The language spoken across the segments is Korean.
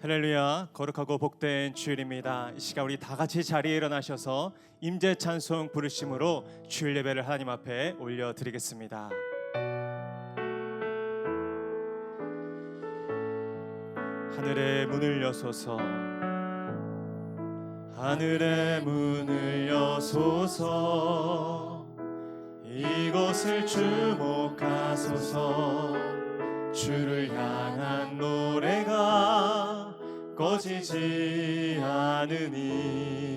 할렐루야, 거룩하고 복된 주일입니다. 이 시간 우리 다 같이 자리에 일어나셔서 임재 찬송 부르심으로 주일 예배를 하나님 앞에 올려드리겠습니다. 하늘의 문을 여소서, 하늘의 문을 여소서, 이곳을 주목하소서. 주를 향한 노래가 꺼지지 않으니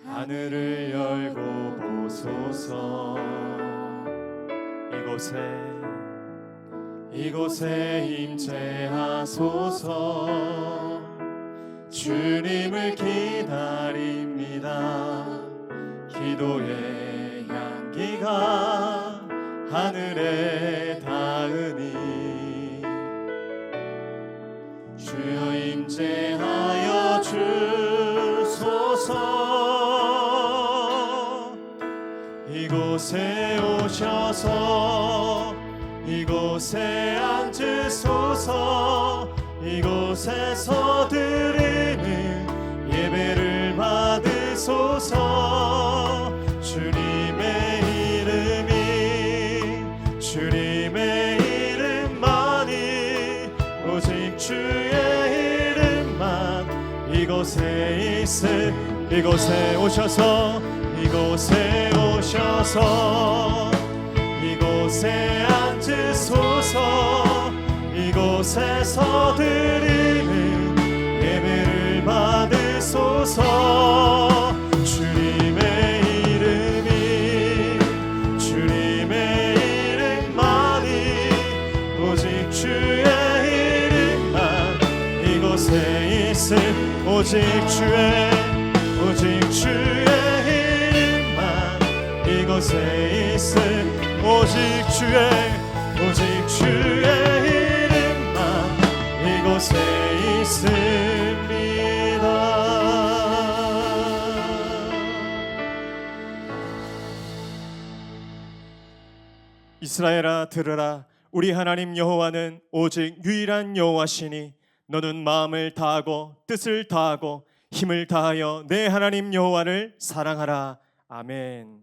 하늘을 열고 보소서. 이곳에 임재하소서. 주님을 기다립니다. 기도의 향기가 하늘에 닿으니 주여 임재하여 주소서. 이곳에 오셔서 이곳에 앉으소서. 이곳에서 드리는 예배를 받으소서. 주님의 이름만이 오직 주의 이름만 이곳에 있음. 이곳에 오셔서 이곳에 앉으소서. 이곳에서 드리는 예배를 받으소서. 오직 주의 이름만 이곳에 있음. 오직 주의 이름만 이곳에 있습니다. 이스라엘아 들으라. 우리 하나님 여호와는 오직 유일한 여호와시니 너는 마음을 다하고 뜻을 다하고 힘을 다하여 내 하나님 여호와를 사랑하라. 아멘.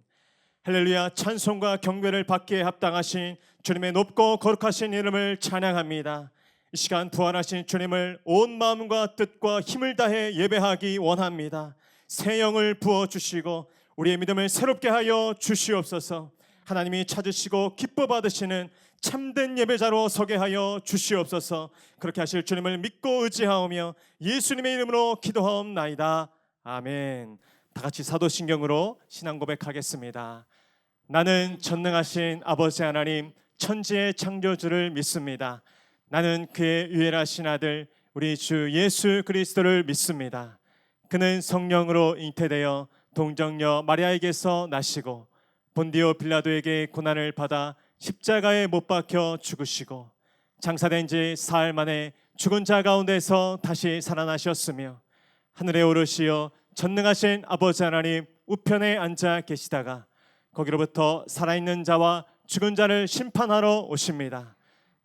할렐루야. 찬송과 경배를 받기에 합당하신 주님의 높고 거룩하신 이름을 찬양합니다. 이 시간 부활하신 주님을 온 마음과 뜻과 힘을 다해 예배하기 원합니다. 새 영을 부어주시고 우리의 믿음을 새롭게 하여 주시옵소서. 하나님이 찾으시고 기뻐 받으시는 참된 예배자로 서게 하여 주시옵소서. 그렇게 하실 주님을 믿고 의지하오며 예수님의 이름으로 기도하옵나이다. 아멘. 다 같이 사도신경으로 신앙 고백하겠습니다. 나는 전능하신 아버지 하나님 천지의 창조주를 믿습니다. 나는 그의 유일하신 아들 우리 주 예수 그리스도를 믿습니다. 그는 성령으로 잉태되어 동정녀 마리아에게서 나시고 본디오 빌라도에게 고난을 받아 십자가에 못 박혀 죽으시고 장사된 지 사흘 만에 죽은 자 가운데서 다시 살아나셨으며 하늘에 오르시어 전능하신 아버지 하나님 우편에 앉아 계시다가 거기로부터 살아있는 자와 죽은 자를 심판하러 오십니다.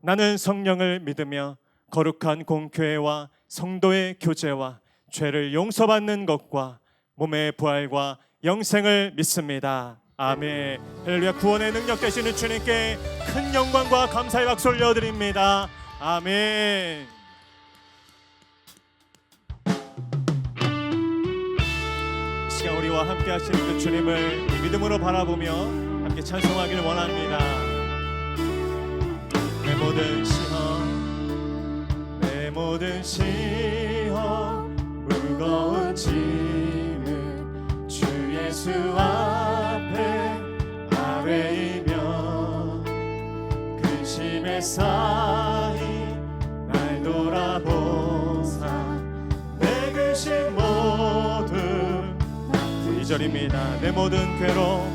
나는 성령을 믿으며 거룩한 공교회와 성도의 교제와 죄를 용서받는 것과 몸의 부활과 영생을 믿습니다. 아멘. 할렐루야. 구원의 능력 되시는 주님께 큰 영광과 감사의 박수 올려드립니다. 아멘. 이 시간 우리와 함께 하시는 그 주님을 믿음으로 바라보며 함께 찬송하길 원합니다. 내 모든 시험 무거운 짐을 주 예수 앞에 아뢰이며 근심의 사이 날 돌아보사 내 근심 모두 2절입니다. 내 모든 괴로움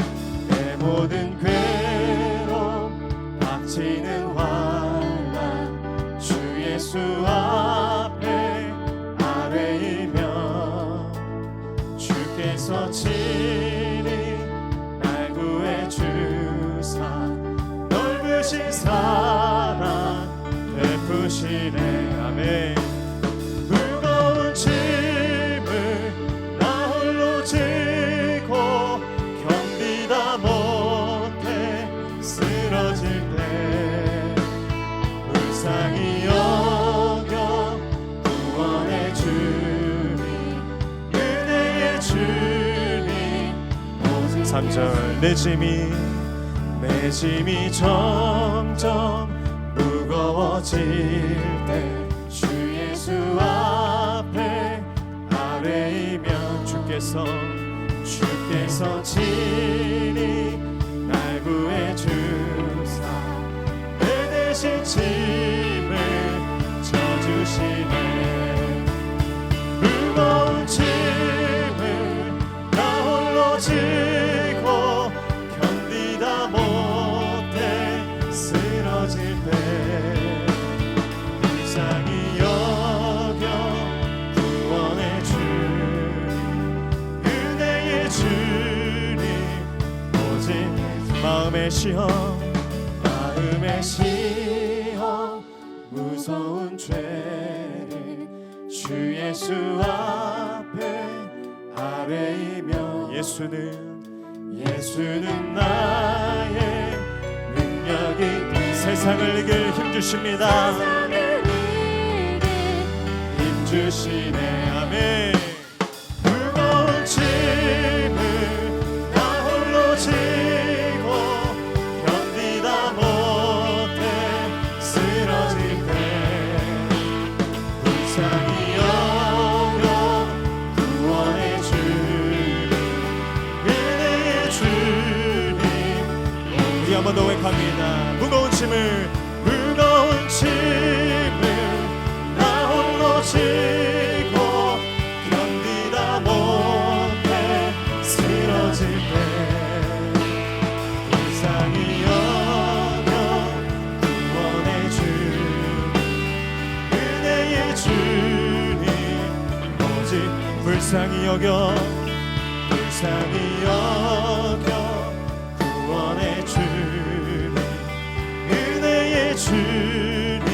닥치는 환난 주 예수 앞에 아뢰이며 주께서 친히 날 구해 주사 넓으신 사랑 베푸시네. 아멘. 3절 내 짐이 점점 무거워질 때 주 예수 앞에 아뢰이면 주께서 친히 날 구해주사 내 대신 짐을 져주시네. 무거운 짐을 나 홀로 지고 견디다 못해 쓰러질 때 불쌍히 여겨 구원해 주님 은혜의 주님 오직 마음의 시험 무서운 죄를 주 예수 앞에 아뢰이며 예수는 나의 능력이 세상을 이길 힘 주십니다. 힘 주시네. 아멘. 무거운 짐을 나 홀로 지고 견디다 못해 쓰러질 때 불쌍히 여겨 구원해 주님 은혜의 주님. 우리 한번 더 고백합니다. 무거운 짐을 나 홀로 지고 견디다 못해 쓰러질 때 불쌍히 여겨 구원해 주님 은혜의 주님 오직 불쌍히 여겨 구원해 주님 은혜의 주님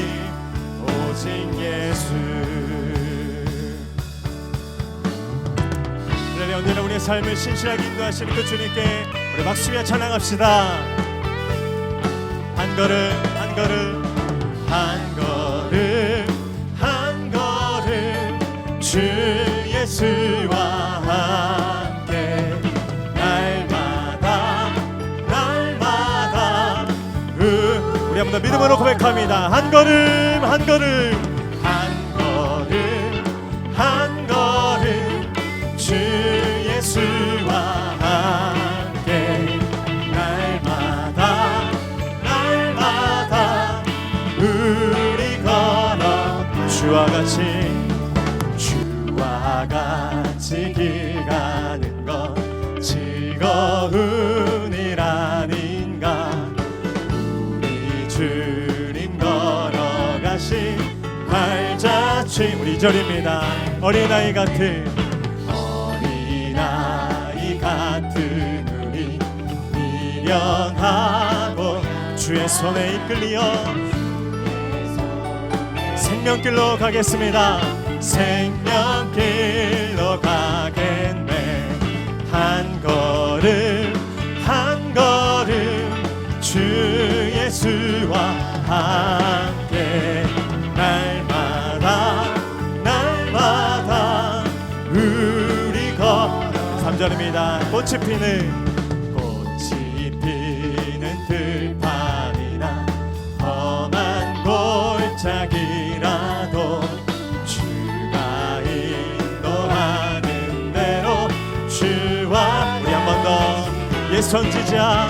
오직 예수. 그러니 언제나 우리의 삶을 신실하게 인도하시는 그 주님께 우리 박수며 찬양합시다. 한 걸음 주 예수와 함께 날마다 우리 한번 더 믿음으로 고백합니다. 한 걸음 주 예수와 함께 날마다 우리 걸어 주와 같이 길 가는 것 즐거운 일 아닌가. 우리 주님 걸어가신 발자취 우리 절입니다. 어린아이 같은 우리 미련하고 주의 손에 이끌리어 생명길로 가겠습니다. 생명길로 가겠네. 한 걸음 주 예수와 함께 날마다 우리 걸어 3절입니다. 꽃이 피는 들판이나 험한 골짜기라도 주가 인도하는 대로 주와 우리 한 번 더 옛 선지자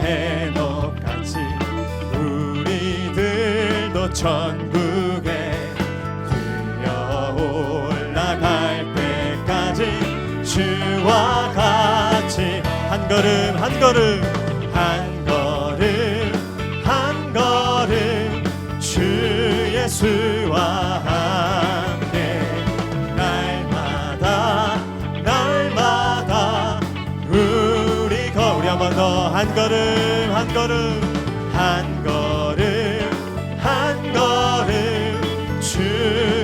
해녹같이 우리들도 천국에 들려 올라갈 때까지 주와 같이 한 걸음 주 예수와 함께 날마다 우리 한 번 더 한 걸음 주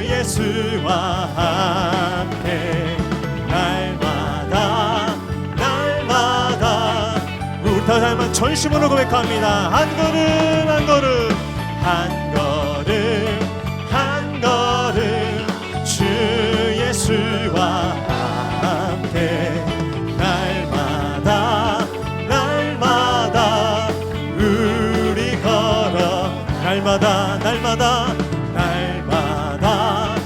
예수와 함께 날마다 우리 다 닮은 전심으로 고백합니다. 한 걸음 주 예수와 함께 날마다 날마다 날마다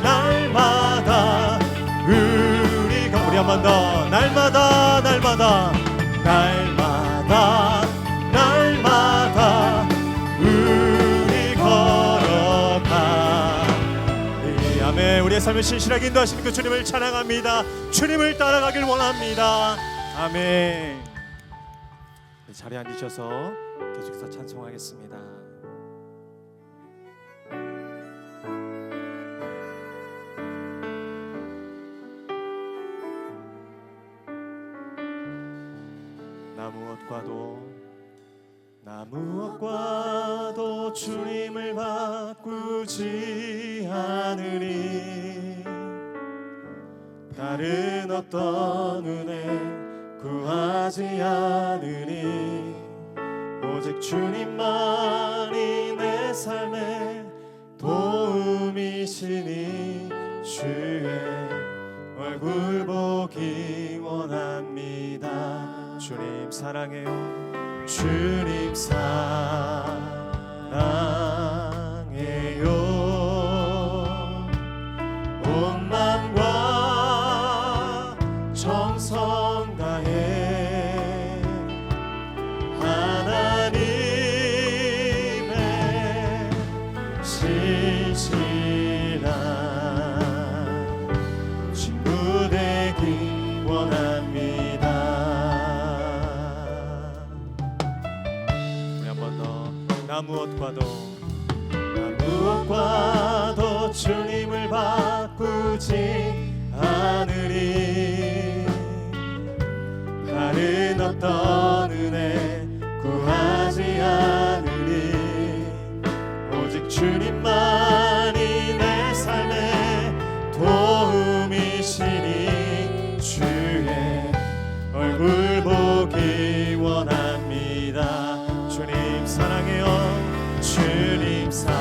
날마다 우리 한 번 더 날마다 날마다 날마다 날마다 우리 걸어가. 네, 아멘. 우리의 삶을 신실하게 인도하시는 그 주님을 찬양합니다. 주님을 따라가길 원합니다. 아멘. 네, 자리에 앉으셔서 계속해서 찬송하겠습니다. 나 무엇과도 주님을 바꾸지 않으리. 다른 어떤 은혜 구하지 않으리. 오직 주님만이 내 삶의 도움이시니 주의 얼굴 보기 원합니다. 주님 사랑해요. 주님 사랑해요. 온 맘과 정성 다해 하나님의 신실한 친구 되기 원합니다. 나 무엇과도 주님을 바꾸지 않으리. 다른 어떤 은혜 구하지 않으리. 오직 주님만이 내 삶의 도움이시니 주의 얼굴 보기 원합니다. 주님 사랑해요. 주님 사랑해요.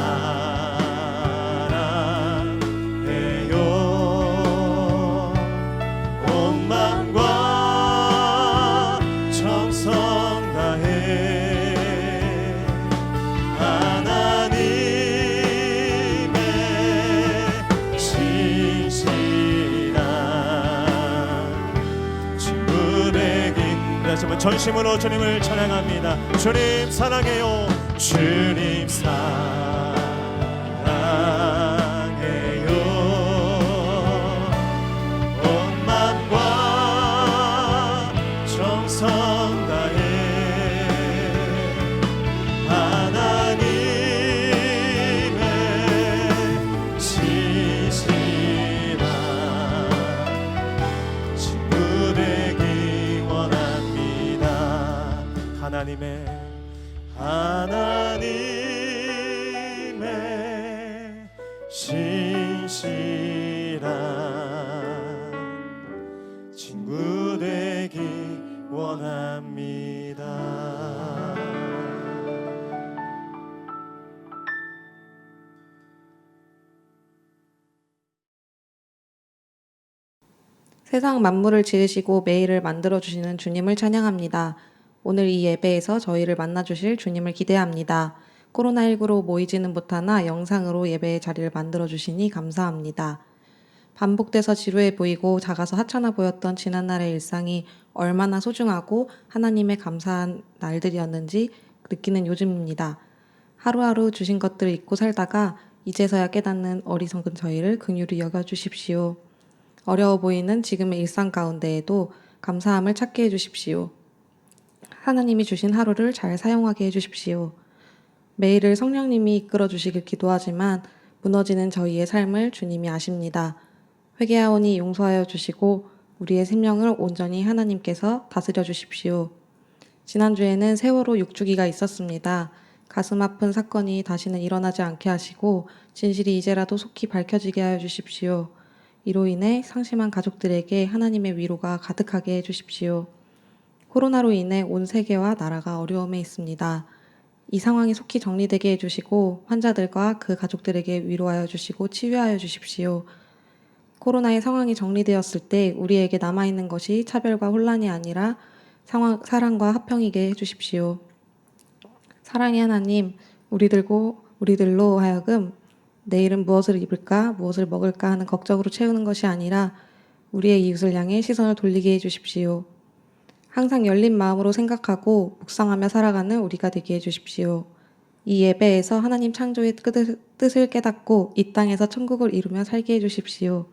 온 맘과 정성 다해 하나님의 신실한 친구 되기. 다시 한번 전심으로 주님을 찬양합니다. 주님 사랑해요. 주님 사랑해요. 온 맘과 정성 다해 하나님의 신실한 친구 되기 원합니다. 하나님의 신실한 친구 되기 원합니다. 세상 만물을 지으시고 매일을 만들어주시는 주님을 찬양합니다. 오늘 이 예배에서 저희를 만나주실 주님을 기대합니다. 코로나19로 모이지는 못하나 영상으로 예배의 자리를 만들어주시니 감사합니다. 반복돼서 지루해 보이고 작아서 하찮아 보였던 지난날의 일상이 얼마나 소중하고 하나님의 감사한 날들이었는지 느끼는 요즘입니다. 하루하루 주신 것들을 잊고 살다가 이제서야 깨닫는 어리석은 저희를 긍휼히 여겨주십시오. 어려워 보이는 지금의 일상 가운데에도 감사함을 찾게 해주십시오. 하나님이 주신 하루를 잘 사용하게 해주십시오. 매일을 성령님이 이끌어주시길 기도하지만 무너지는 저희의 삶을 주님이 아십니다. 회개하오니 용서하여 주시고 우리의 생명을 온전히 하나님께서 다스려 주십시오. 지난주에는 세월호 6주기가 있었습니다. 가슴 아픈 사건이 다시는 일어나지 않게 하시고 진실이 이제라도 속히 밝혀지게 하여 주십시오. 이로 인해 상심한 가족들에게 하나님의 위로가 가득하게 해주십시오. 코로나로 인해 온 세계와 나라가 어려움에 있습니다. 이 상황이 속히 정리되게 해주시고 환자들과 그 가족들에게 위로하여 주시고 치유하여 주십시오. 코로나의 상황이 정리되었을 때 우리에게 남아있는 것이 차별과 혼란이 아니라 사랑과 화평이게 해주십시오. 사랑의 하나님, 우리들과 우리들로 하여금 내일은 무엇을 입을까, 무엇을 먹을까 하는 걱정으로 채우는 것이 아니라 우리의 이웃을 향해 시선을 돌리게 해주십시오. 항상 열린 마음으로 생각하고 묵상하며 살아가는 우리가 되게 해주십시오. 이 예배에서 하나님 창조의 뜻을 깨닫고 이 땅에서 천국을 이루며 살게 해주십시오.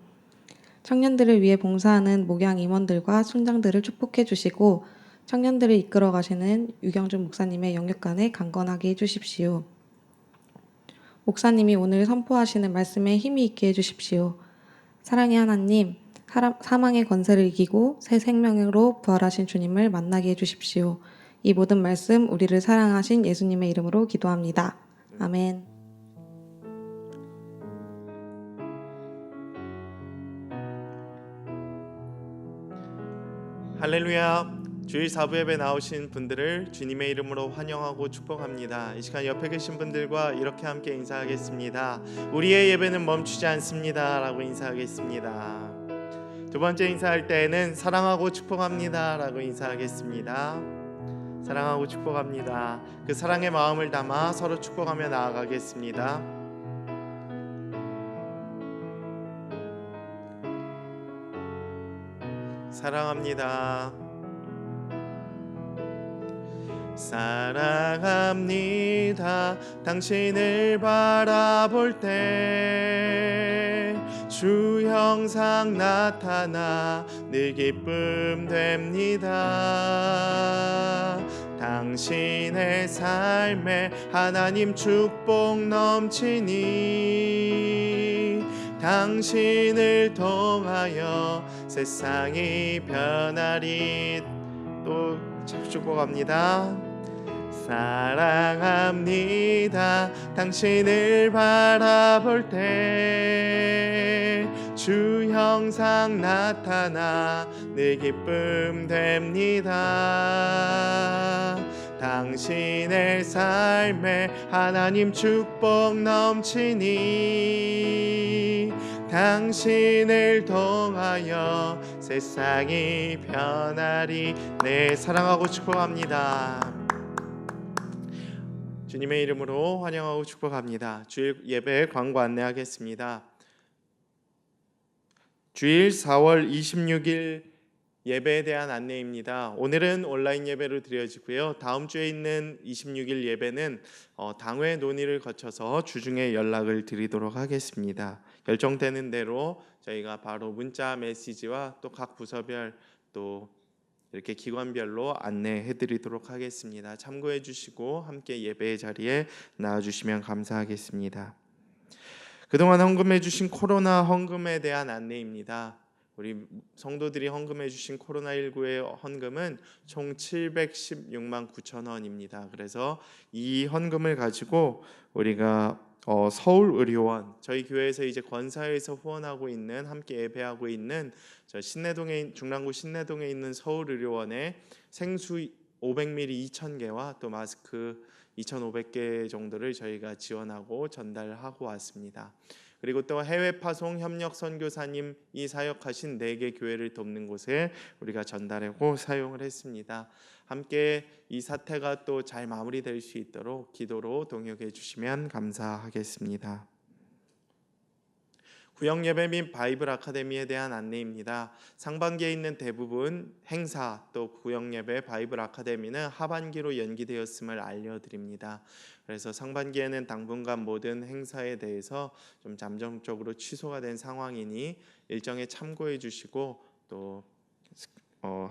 청년들을 위해 봉사하는 목양 임원들과 순장들을 축복해 주시고 청년들을 이끌어 가시는 유경준 목사님의 영육간에 강건하게 해주십시오. 목사님이 오늘 선포하시는 말씀에 힘이 있게 해주십시오. 사랑의 하나님, 사망의 권세를 이기고 새 생명으로 부활하신 주님을 만나게 해주십시오. 이 모든 말씀 우리를 사랑하신 예수님의 이름으로 기도합니다. 아멘. 할렐루야. 주일 4부 예배 나오신 분들을 주님의 이름으로 환영하고 축복합니다. 이 시간 옆에 계신 분들과 이렇게 함께 인사하겠습니다. 우리의 예배는 멈추지 않습니다 라고 인사하겠습니다. 두 번째 인사할 때에는 사랑하고 축복합니다 라고 인사하겠습니다. 사랑하고 축복합니다. 그 사랑의 마음을 담아 서로 축복하며 나아가겠습니다. 사랑합니다. 사랑합니다. 당신을 바라볼 때 주 형상 나타나 늘 기쁨 됩니다. 당신의 삶에 하나님 축복 넘치니 당신을 통하여 세상이 변하리. 또 축복합니다. 사랑합니다. 당신을 바라볼 때 주 형상 나타나 늘 기쁨 됩니다. 당신의 삶에 하나님 축복 넘치니 당신을 통하여 세상이 변하리. 네, 사랑하고 축복합니다. 주님의 이름으로 환영하고 축복합니다. 주일 예배 광고 안내하겠습니다. 주일 4월 26일 예배에 대한 안내입니다. 오늘은 온라인 예배로 드려지고요. 다음 주에 있는 26일 예배는 당회 논의를 거쳐서 주중에 연락을 드리도록 하겠습니다. 결정되는 대로 저희가 바로 문자 메시지와 또 각 부서별 또 이렇게 기관별로 안내해 드리도록 하겠습니다. 참고해 주시고 함께 예배의 자리에 나와 주시면 감사하겠습니다. 그동안 헌금해 주신 코로나 헌금에 대한 안내입니다. 우리 성도들이 헌금해 주신 코로나19의 헌금은 총 716만 9천 원입니다. 그래서 이 헌금을 가지고 우리가 서울의료원, 저희 교회에서 이제 권사에서 후원하고 있는, 함께 예배하고 있는 저 중랑구 신내동에 있는 서울의료원에 생수 500ml 2,000개와 또 마스크 2,500개 정도를 저희가 지원하고 전달하고 왔습니다. 그리고 또 해외 파송 협력 선교사님이 사역하신 4개 교회를 돕는 곳에 우리가 전달하고 사용을 했습니다. 함께 이 사태가 또 잘 마무리될 수 있도록 기도로 동역해 주시면 감사하겠습니다. 구역예배 및 바이블 아카데미에 대한 안내입니다. 상반기에 있는 대부분 행사 또 구역예배 바이블 아카데미는 하반기로 연기되었음을 알려드립니다. 그래서 상반기에는 당분간 모든 행사에 대해서 좀 잠정적으로 취소가 된 상황이니 일정에 참고해 주시고 또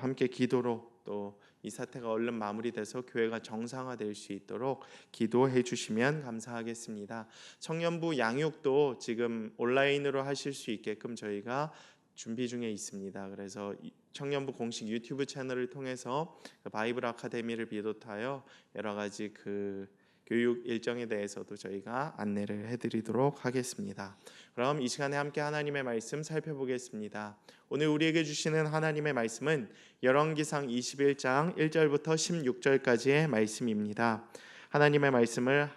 함께 기도로 또 이 사태가 얼른 마무리돼서 교회가 정상화될 수 있도록 기도해 주시면 감사하겠습니다. 청년부 양육도 지금 온라인으로 하실 수 있게끔 저희가 준비 중에 있습니다. 그래서 청년부 공식 유튜브 채널을 통해서 바이블 아카데미를 비롯하여 여러 가지 교육 일정에 대해서도 저희가 안내를 해드리도록 하겠습니다. 그럼 이 시간에 함께 하나님의 말씀 살펴보겠습니다. 오늘 우리에게 주시는 하나님의 말씀은 열왕기상 21장 1절부터 16절까지의 말씀입니다. 하나님의 말씀을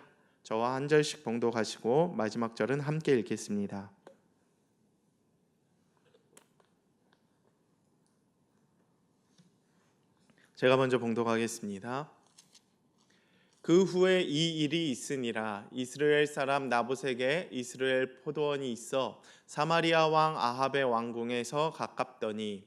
저와 한 절씩 봉독하시고 마지막 절은 함께 읽겠습니다. 제가 먼저 봉독하겠습니다. 그 후에 이 일이 있으니라. 이스라엘 사람 나봇에게 이스라엘 포도원이 있어 사마리아 왕 아합의 왕궁에서 가깝더니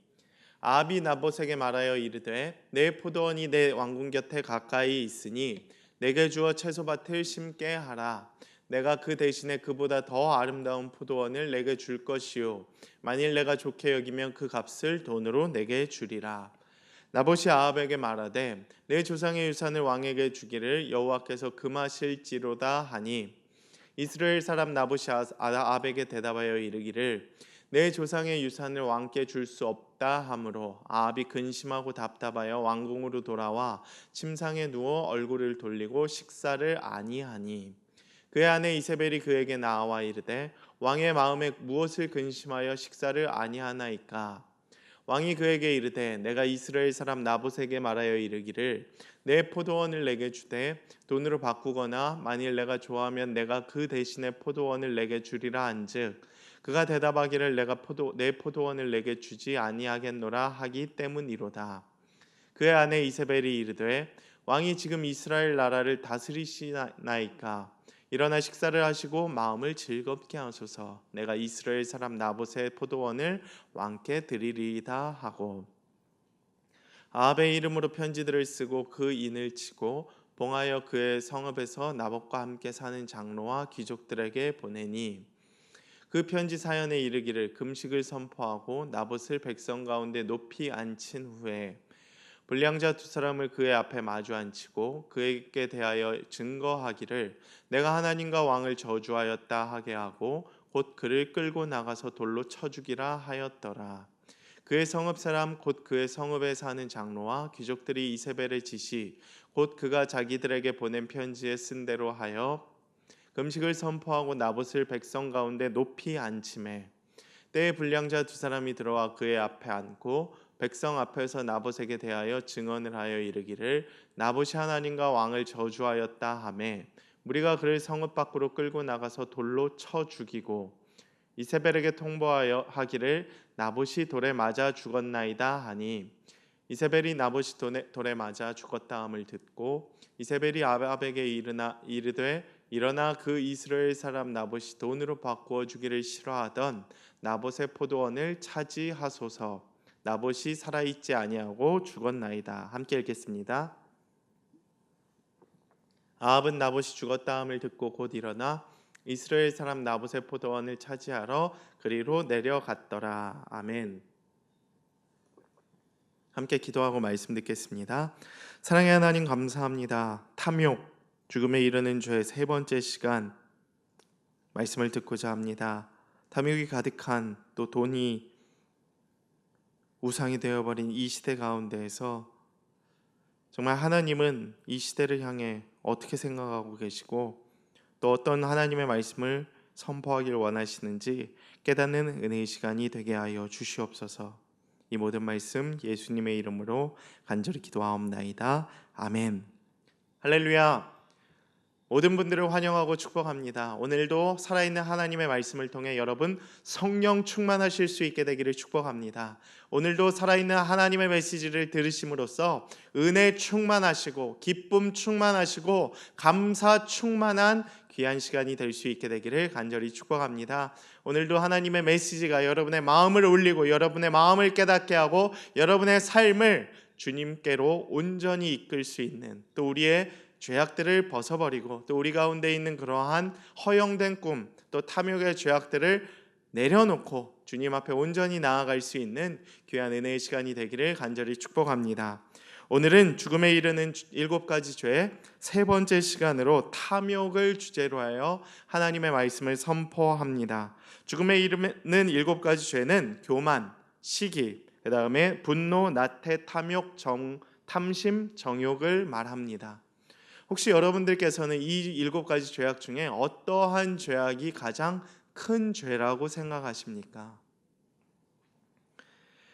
아합이 나봇에게 말하여 이르되 내 포도원이 내 왕궁 곁에 가까이 있으니 내게 주어 채소밭을 심게 하라. 내가 그 대신에 그보다 더 아름다운 포도원을 내게 줄 것이요 만일 내가 좋게 여기면 그 값을 돈으로 내게 주리라. 나봇이 아합에게 말하되 내 조상의 유산을 왕에게 주기를 여호와께서 금하실지로다 하니 이스라엘 사람 나봇이 아합에게 대답하여 이르기를 내 조상의 유산을 왕께 줄 수 없다 하므로 아합이 근심하고 답답하여 왕궁으로 돌아와 침상에 누워 얼굴을 돌리고 식사를 아니하니 그의 아내 이세벨이 그에게 나와 이르되 왕의 마음에 무엇을 근심하여 식사를 아니하나이까. 왕이 그에게 이르되 내가 이스라엘 사람 나봇에게 말하여 이르기를 내 포도원을 내게 주되 돈으로 바꾸거나 만일 내가 좋아하면 내가 그 대신에 포도원을 내게 주리라 한즉 그가 대답하기를 내가 내 포도원을 내게 주지 아니하겠노라 하기 때문이로다. 그의 아내 이세벨이 이르되 왕이 지금 이스라엘 나라를 다스리시나이까. 일어나 식사를 하시고 마음을 즐겁게 하소서. 내가 이스라엘 사람 나봇의 포도원을 왕께 드리리이다 하고 아합의 이름으로 편지들을 쓰고 그 인을 치고 봉하여 그의 성읍에서 나봇과 함께 사는 장로와 귀족들에게 보내니 그 편지 사연에 이르기를 금식을 선포하고 나봇을 백성 가운데 높이 앉힌 후에 불량자 두 사람을 그의 앞에 마주 앉히고 그에게 대하여 증거하기를 내가 하나님과 왕을 저주하였다 하게 하고 곧 그를 끌고 나가서 돌로 쳐 죽이라 하였더라. 그의 성읍 사람 곧 그의 성읍에 사는 장로와 귀족들이 이세벨의 지시 곧 그가 자기들에게 보낸 편지에 쓴 대로 하여 금식을 선포하고 나봇을 백성 가운데 높이 앉히매 때에 불량자 두 사람이 들어와 그의 앞에 앉고 백성 앞에서 나봇에게 대하여 증언을 하여 이르기를 나봇이 하나님과 왕을 저주하였다 하매 무리가 그를 성읍 밖으로 끌고 나가서 돌로 쳐 죽이고 이세벨에게 통보하여 하기를 나봇이 돌에 맞아 죽었나이다 하니 이세벨이 나봇이 돌에 맞아 죽었다 함을 듣고 이세벨이 아합에게 이르되 일어나 그 이스라엘 사람 나봇이 돈으로 바꾸어 주기를 싫어하던 나봇의 포도원을 차지하소서. 나봇이 살아있지 아니하고 죽었나이다. 함께 읽겠습니다. 아합은 나봇이 죽었다 함을 듣고 곧 일어나 이스라엘 사람 나봇의 포도원을 차지하러 그리로 내려갔더라. 아멘. 함께 기도하고 말씀 듣겠습니다. 사랑의 하나님 감사합니다. 탐욕, 죽음에 이르는 죄의 세 번째 시간 말씀을 듣고자 합니다. 탐욕이 가득한 또 돈이 우상이 되어버린 이 시대 가운데에서 정말 하나님은 이 시대를 향해 어떻게 생각하고 계시고 또 어떤 하나님의 말씀을 선포하기를 원하시는지 깨닫는 은혜의 시간이 되게 하여 주시옵소서. 이 모든 말씀 예수님의 이름으로 간절히 기도하옵나이다. 아멘. 할렐루야. 모든 분들을 환영하고 축복합니다. 오늘도 살아있는 하나님의 말씀을 통해 여러분 성령 충만하실 수 있게 되기를 축복합니다. 오늘도 살아있는 하나님의 메시지를 들으심으로써 은혜 충만하시고 기쁨 충만하시고 감사 충만한 귀한 시간이 될 수 있게 되기를 간절히 축복합니다. 오늘도 하나님의 메시지가 여러분의 마음을 울리고 여러분의 마음을 깨닫게 하고 여러분의 삶을 주님께로 온전히 이끌 수 있는 또 우리의 죄악들을 벗어버리고 또 우리 가운데 있는 그러한 허영된 꿈 또 탐욕의 죄악들을 내려놓고 주님 앞에 온전히 나아갈 수 있는 귀한 은혜의 시간이 되기를 간절히 축복합니다. 오늘은 죽음에 이르는 7가지 죄의 세 번째 시간으로 탐욕을 주제로 하여 하나님의 말씀을 선포합니다. 죽음에 이르는 7가지 죄는 교만, 시기, 그 다음에 분노, 나태, 탐욕, 탐심, 정욕을 말합니다. 혹시 여러분들께서는 이 7가지 죄악 중에 어떠한 죄악이 가장 큰 죄라고 생각하십니까?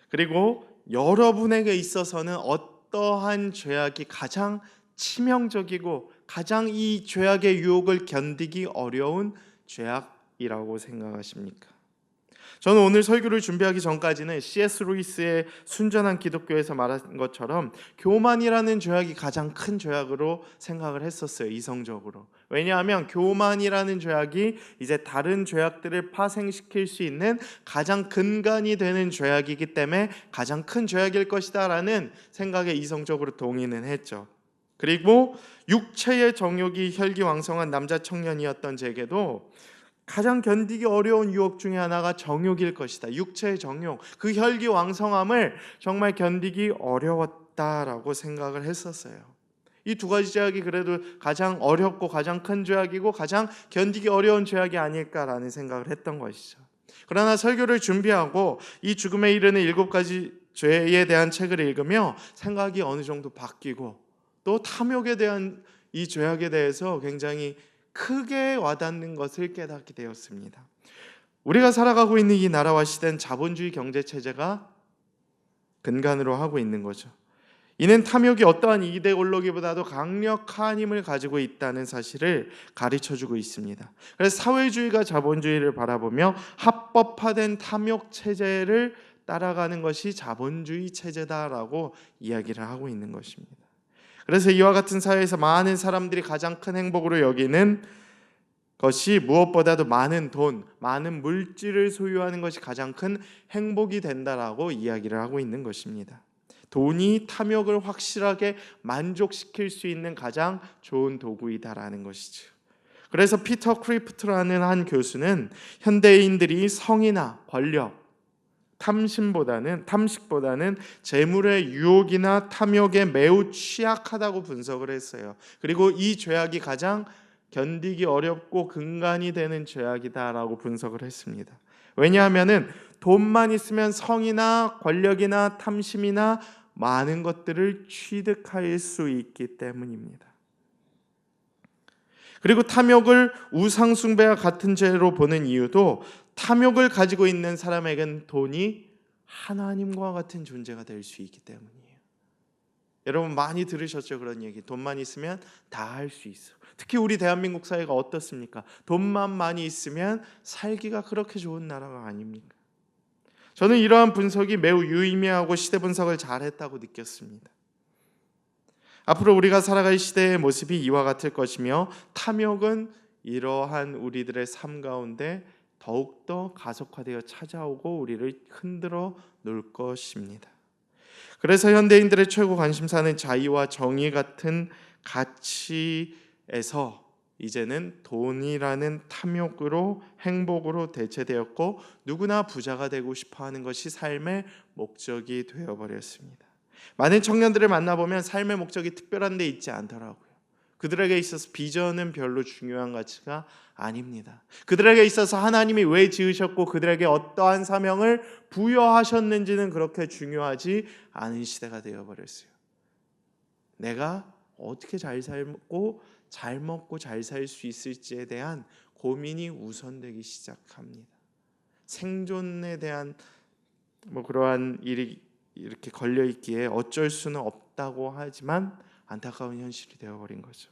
그리고 여러분에게 있어서는 어떠한 죄악이 가장 치명적이고 가장 이 죄악의 유혹을 견디기 어려운 죄악이라고 생각하십니까? 저는 오늘 설교를 준비하기 전까지는 C.S. 루이스의 순전한 기독교에서 말한 것처럼 교만이라는 죄악이 가장 큰 죄악으로 생각을 했었어요. 이성적으로. 왜냐하면 교만이라는 죄악이 이제 다른 죄악들을 파생시킬 수 있는 가장 근간이 되는 죄악이기 때문에 가장 큰 죄악일 것이다 라는 생각에 이성적으로 동의는 했죠. 그리고 육체의 정욕이 혈기왕성한 남자 청년이었던 제게도 가장 견디기 어려운 유혹 중에 하나가 정욕일 것이다. 육체의 정욕, 그 혈기왕성함을 정말 견디기 어려웠다라고 생각을 했었어요. 이 두 가지 죄악이 그래도 가장 어렵고 가장 큰 죄악이고 가장 견디기 어려운 죄악이 아닐까라는 생각을 했던 것이죠. 그러나 설교를 준비하고 이 죽음에 이르는 7가지 죄에 대한 책을 읽으며 생각이 어느 정도 바뀌고 또 탐욕에 대한 이 죄악에 대해서 굉장히 크게 와닿는 것을 깨닫게 되었습니다. 우리가 살아가고 있는 이 나라와 시대는 자본주의 경제체제가 근간으로 하고 있는 거죠. 이는 탐욕이 어떠한 이데올로기보다도 강력한 힘을 가지고 있다는 사실을 가르쳐주고 있습니다. 그래서 사회주의가 자본주의를 바라보며 합법화된 탐욕 체제를 따라가는 것이 자본주의 체제다라고 이야기를 하고 있는 것입니다. 그래서 이와 같은 사회에서 많은 사람들이 가장 큰 행복으로 여기는 것이 무엇보다도 많은 돈, 많은 물질을 소유하는 것이 가장 큰 행복이 된다라고 이야기를 하고 있는 것입니다. 돈이 탐욕을 확실하게 만족시킬 수 있는 가장 좋은 도구이다라는 것이죠. 그래서 피터 크리프트라는 한 교수는 현대인들이 성이나 권력, 탐식보다는 재물의 유혹이나 탐욕에 매우 취약하다고 분석을 했어요. 그리고 이 죄악이 가장 견디기 어렵고 근간이 되는 죄악이다라고 분석을 했습니다. 왜냐하면은 돈만 있으면 성이나 권력이나 탐심이나 많은 것들을 취득할 수 있기 때문입니다. 그리고 탐욕을 우상숭배와 같은 죄로 보는 이유도 탐욕을 가지고 있는 사람에겐 돈이 하나님과 같은 존재가 될 수 있기 때문이에요. 여러분 많이 들으셨죠? 그런 얘기. 돈만 있으면 다 할 수 있어. 특히 우리 대한민국 사회가 어떻습니까? 돈만 많이 있으면 살기가 그렇게 좋은 나라가 아닙니까? 저는 이러한 분석이 매우 유의미하고 시대 분석을 잘했다고 느꼈습니다. 앞으로 우리가 살아갈 시대의 모습이 이와 같을 것이며 탐욕은 이러한 우리들의 삶 가운데 더욱더 가속화되어 찾아오고 우리를 흔들어 놓을 것입니다. 그래서 현대인들의 최고 관심사는 자유와 정의 같은 가치에서 이제는 돈이라는 탐욕으로 행복으로 대체되었고 누구나 부자가 되고 싶어하는 것이 삶의 목적이 되어버렸습니다. 많은 청년들을 만나보면 삶의 목적이 특별한 데 있지 않더라고요. 그들에게 있어서 비전은 별로 중요한 가치가 아닙니다. 그들에게 있어서 하나님이 왜 지으셨고 그들에게 어떠한 사명을 부여하셨는지는 그렇게 중요하지 않은 시대가 되어버렸어요. 내가 어떻게 잘 살고 잘 먹고 잘 살 수 있을지에 대한 고민이 우선되기 시작합니다. 생존에 대한 그러한 일이 이렇게 걸려 있기에 어쩔 수는 없다고 하지만 안타까운 현실이 되어버린 거죠.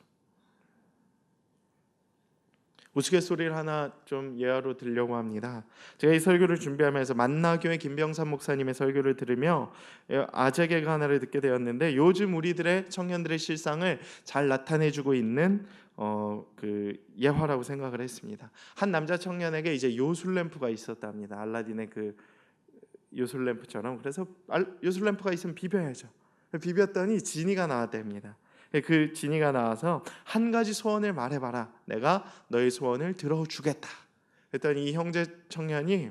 우스갯소리를 하나 좀 예화로 들려고 합니다. 제가 이 설교를 준비하면서 만나교회 김병삼 목사님의 설교를 들으며 아재 개그 하나를 듣게 되었는데 요즘 우리들의 청년들의 실상을 잘 나타내주고 있는 그 예화라고 생각을 했습니다. 한 남자 청년에게 이제 요술램프가 있었답니다. 알라딘의 그 요술램프처럼. 그래서 요술램프가 있으면 비벼야죠. 비볐더니 지니가 나왔답니다. 그 지니가 나와서 한 가지 소원을 말해봐라. 내가 너의 소원을 들어주겠다. 그랬더니 이 형제 청년이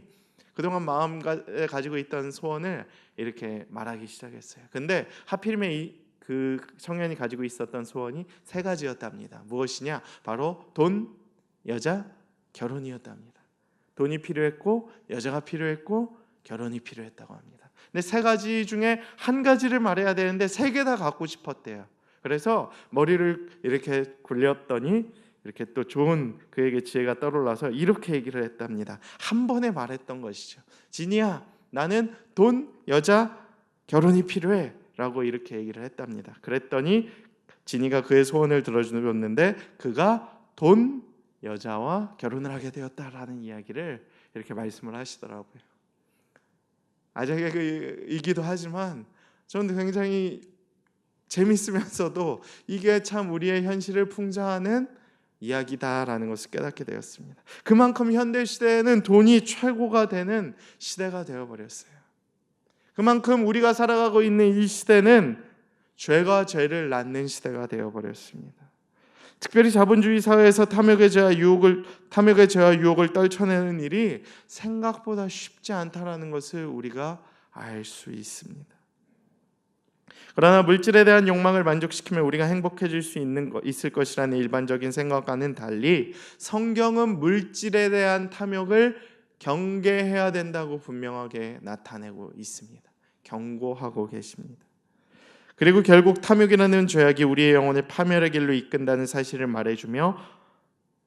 그동안 마음에 가지고 있던 소원을 이렇게 말하기 시작했어요. 근데 하필이면 그 청년이 가지고 있었던 소원이 3가지였답니다. 무엇이냐? 바로 돈, 여자, 결혼이었답니다. 돈이 필요했고 여자가 필요했고 결혼이 필요했다고 합니다. 근데 3가지 중에 한 가지를 말해야 되는데 3개 다 갖고 싶었대요. 그래서 머리를 이렇게 굴렸더니 이렇게 또 좋은 그에게 지혜가 떠올라서 이렇게 얘기를 했답니다. 한 번에 말했던 것이죠. 지니야, 나는 돈, 여자, 결혼이 필요해 라고 이렇게 얘기를 했답니다. 그랬더니 지니가 그의 소원을 들어주었는데 그가 돈, 여자와 결혼을 하게 되었다라는 이야기를 이렇게 말씀을 하시더라고요. 아재개그이기도 하지만 저는 굉장히 재밌으면서도 이게 참 우리의 현실을 풍자하는 이야기다라는 것을 깨닫게 되었습니다. 그만큼 현대 시대에는 돈이 최고가 되는 시대가 되어버렸어요. 그만큼 우리가 살아가고 있는 이 시대는 죄가 죄를 낳는 시대가 되어버렸습니다. 특별히 자본주의 사회에서 탐욕의 죄와 유혹을 떨쳐내는 일이 생각보다 쉽지 않다라는 것을 우리가 알 수 있습니다. 그러나 물질에 대한 욕망을 만족시키면 우리가 행복해질 수 있을 것이라는 일반적인 생각과는 달리 성경은 물질에 대한 탐욕을 경계해야 된다고 분명하게 나타내고 있습니다. 경고하고 계십니다. 그리고 결국 탐욕이라는 죄악이 우리의 영혼을 파멸의 길로 이끈다는 사실을 말해주며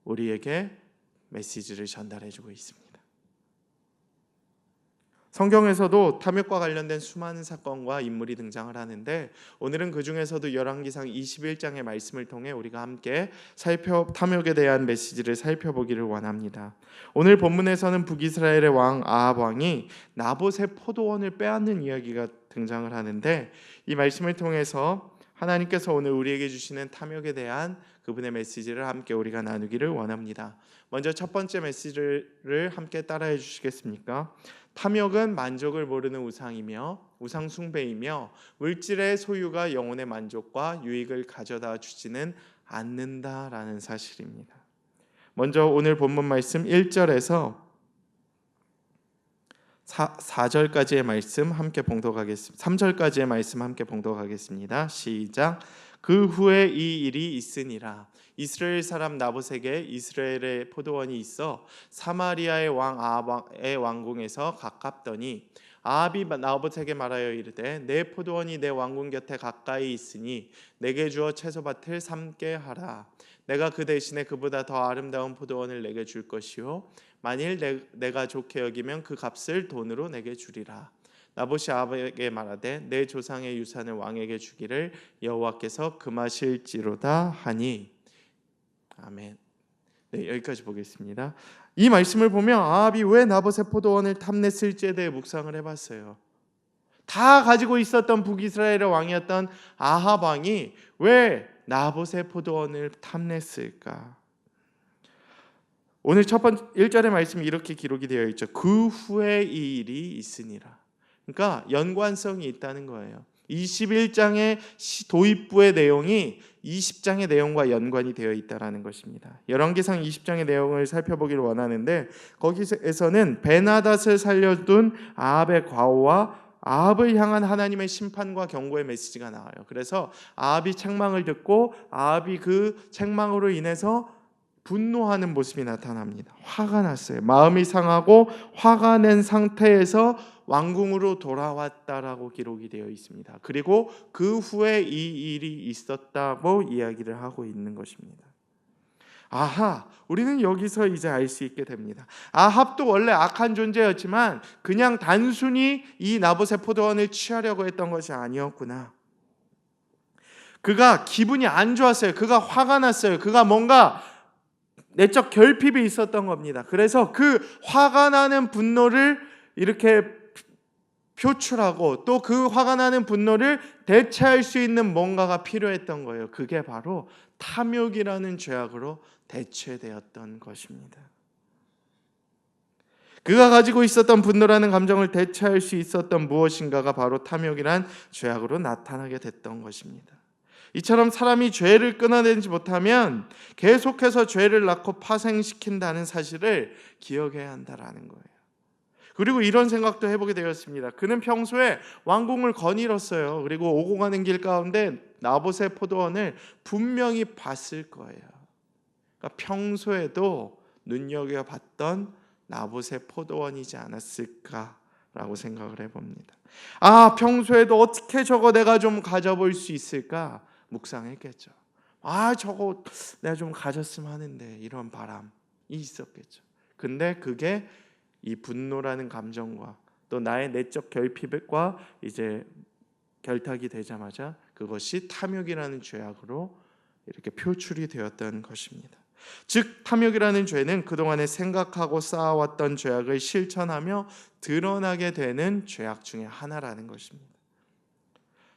우리에게 메시지를 전달해주고 있습니다. 성경에서도 탐욕과 관련된 수많은 사건과 인물이 등장을 하는데 오늘은 그 중에서도 열왕기상 21장의 말씀을 통해 우리가 함께 탐욕에 대한 메시지를 살펴보기를 원합니다. 오늘 본문에서는 북이스라엘의 왕 아합 왕이 나봇의 포도원을 빼앗는 이야기가 등장을 하는데 이 말씀을 통해서 하나님께서 오늘 우리에게 주시는 탐욕에 대한 그분의 메시지를 함께 우리가 나누기를 원합니다. 먼저 첫 번째 메시지를 함께 따라해 주시겠습니까? 탐욕은 만족을 모르는 우상이며 우상 숭배이며 물질의 소유가 영혼의 만족과 유익을 가져다 주지는 않는다라는 사실입니다. 먼저 오늘 본문 말씀 1절에서 4절까지의 말씀 함께 봉독하겠습니다. 3절까지의 말씀 함께 봉독하겠습니다. 시작. 그 후에 이 일이 있으니라. 이스라엘 사람 나봇에게 이스라엘의 포도원이 있어 사마리아의 왕 아합의 왕궁에서 가깝더니 아합이 나봇에게 말하여 이르되 내 포도원이 내 왕궁 곁에 가까이 있으니 내게 주어 채소밭을 삼게 하라. 내가 그 대신에 그보다 더 아름다운 포도원을 내게 줄 것이요 만일 내가 좋게 여기면 그 값을 돈으로 내게 주리라. 나봇이 아합에게 말하되 내 조상의 유산을 왕에게 주기를 여호와께서 금하실지로다 하니. 아멘. 네, 여기까지 보겠습니다. 이 말씀을 보면 아합이 왜 나봇의 포도원을 탐냈을지에 대해 묵상을 해봤어요. 다 가지고 있었던 북이스라엘의 왕이었던 아합 왕이 왜 나봇의 포도원을 탐냈을까? 오늘 첫 번째 1절의 말씀이 이렇게 기록이 되어 있죠. 그 후에 이 일이 있으니라. 그러니까 연관성이 있다는 거예요. 21장의 도입부의 내용이 20장의 내용과 연관이 되어 있다는 것입니다. 열왕기상 20장의 내용을 살펴보기를 원하는데 거기에서는 베나닷을 살려둔 아합의 과오와 아합을 향한 하나님의 심판과 경고의 메시지가 나와요. 그래서 아합이 책망을 듣고 아합이 그 책망으로 인해서 분노하는 모습이 나타납니다. 화가 났어요. 마음이 상하고 화가 낸 상태에서 왕궁으로 돌아왔다라고 기록이 되어 있습니다. 그리고 그 후에 이 일이 있었다고 이야기를 하고 있는 것입니다. 아하, 우리는 여기서 이제 알 수 있게 됩니다. 아합도 원래 악한 존재였지만 그냥 단순히 이 나봇의 포도원을 취하려고 했던 것이 아니었구나. 그가 기분이 안 좋았어요. 그가 화가 났어요. 그가 뭔가 내적 결핍이 있었던 겁니다. 그래서 그 화가 나는 분노를 이렇게 표출하고 또 그 화가 나는 분노를 대체할 수 있는 뭔가가 필요했던 거예요. 그게 바로 탐욕이라는 죄악으로 대체되었던 것입니다. 그가 가지고 있었던 분노라는 감정을 대체할 수 있었던 무엇인가가 바로 탐욕이란 죄악으로 나타나게 됐던 것입니다. 이처럼 사람이 죄를 끊어내지 못하면 계속해서 죄를 낳고 파생시킨다는 사실을 기억해야 한다는 거예요. 그리고 이런 생각도 해보게 되었습니다. 그는 평소에 왕궁을 거닐었어요. 그리고 오고 가는 길 가운데 나봇의 포도원을 분명히 봤을 거예요. 그러니까 평소에도 눈여겨봤던 나봇의 포도원이지 않았을까라고 생각을 해봅니다. 아, 평소에도 어떻게 저거 내가 좀 가져볼 수 있을까 묵상했겠죠. 아, 저거 내가 좀 가졌으면 하는데 이런 바람이 있었겠죠. 근데 그게 이 분노라는 감정과 또 나의 내적 결핍과 이제 결탁이 되자마자 그것이 탐욕이라는 죄악으로 이렇게 표출이 되었던 것입니다. 즉 탐욕이라는 죄는 그동안에 생각하고 쌓아왔던 죄악을 실천하며 드러나게 되는 죄악 중에 하나라는 것입니다.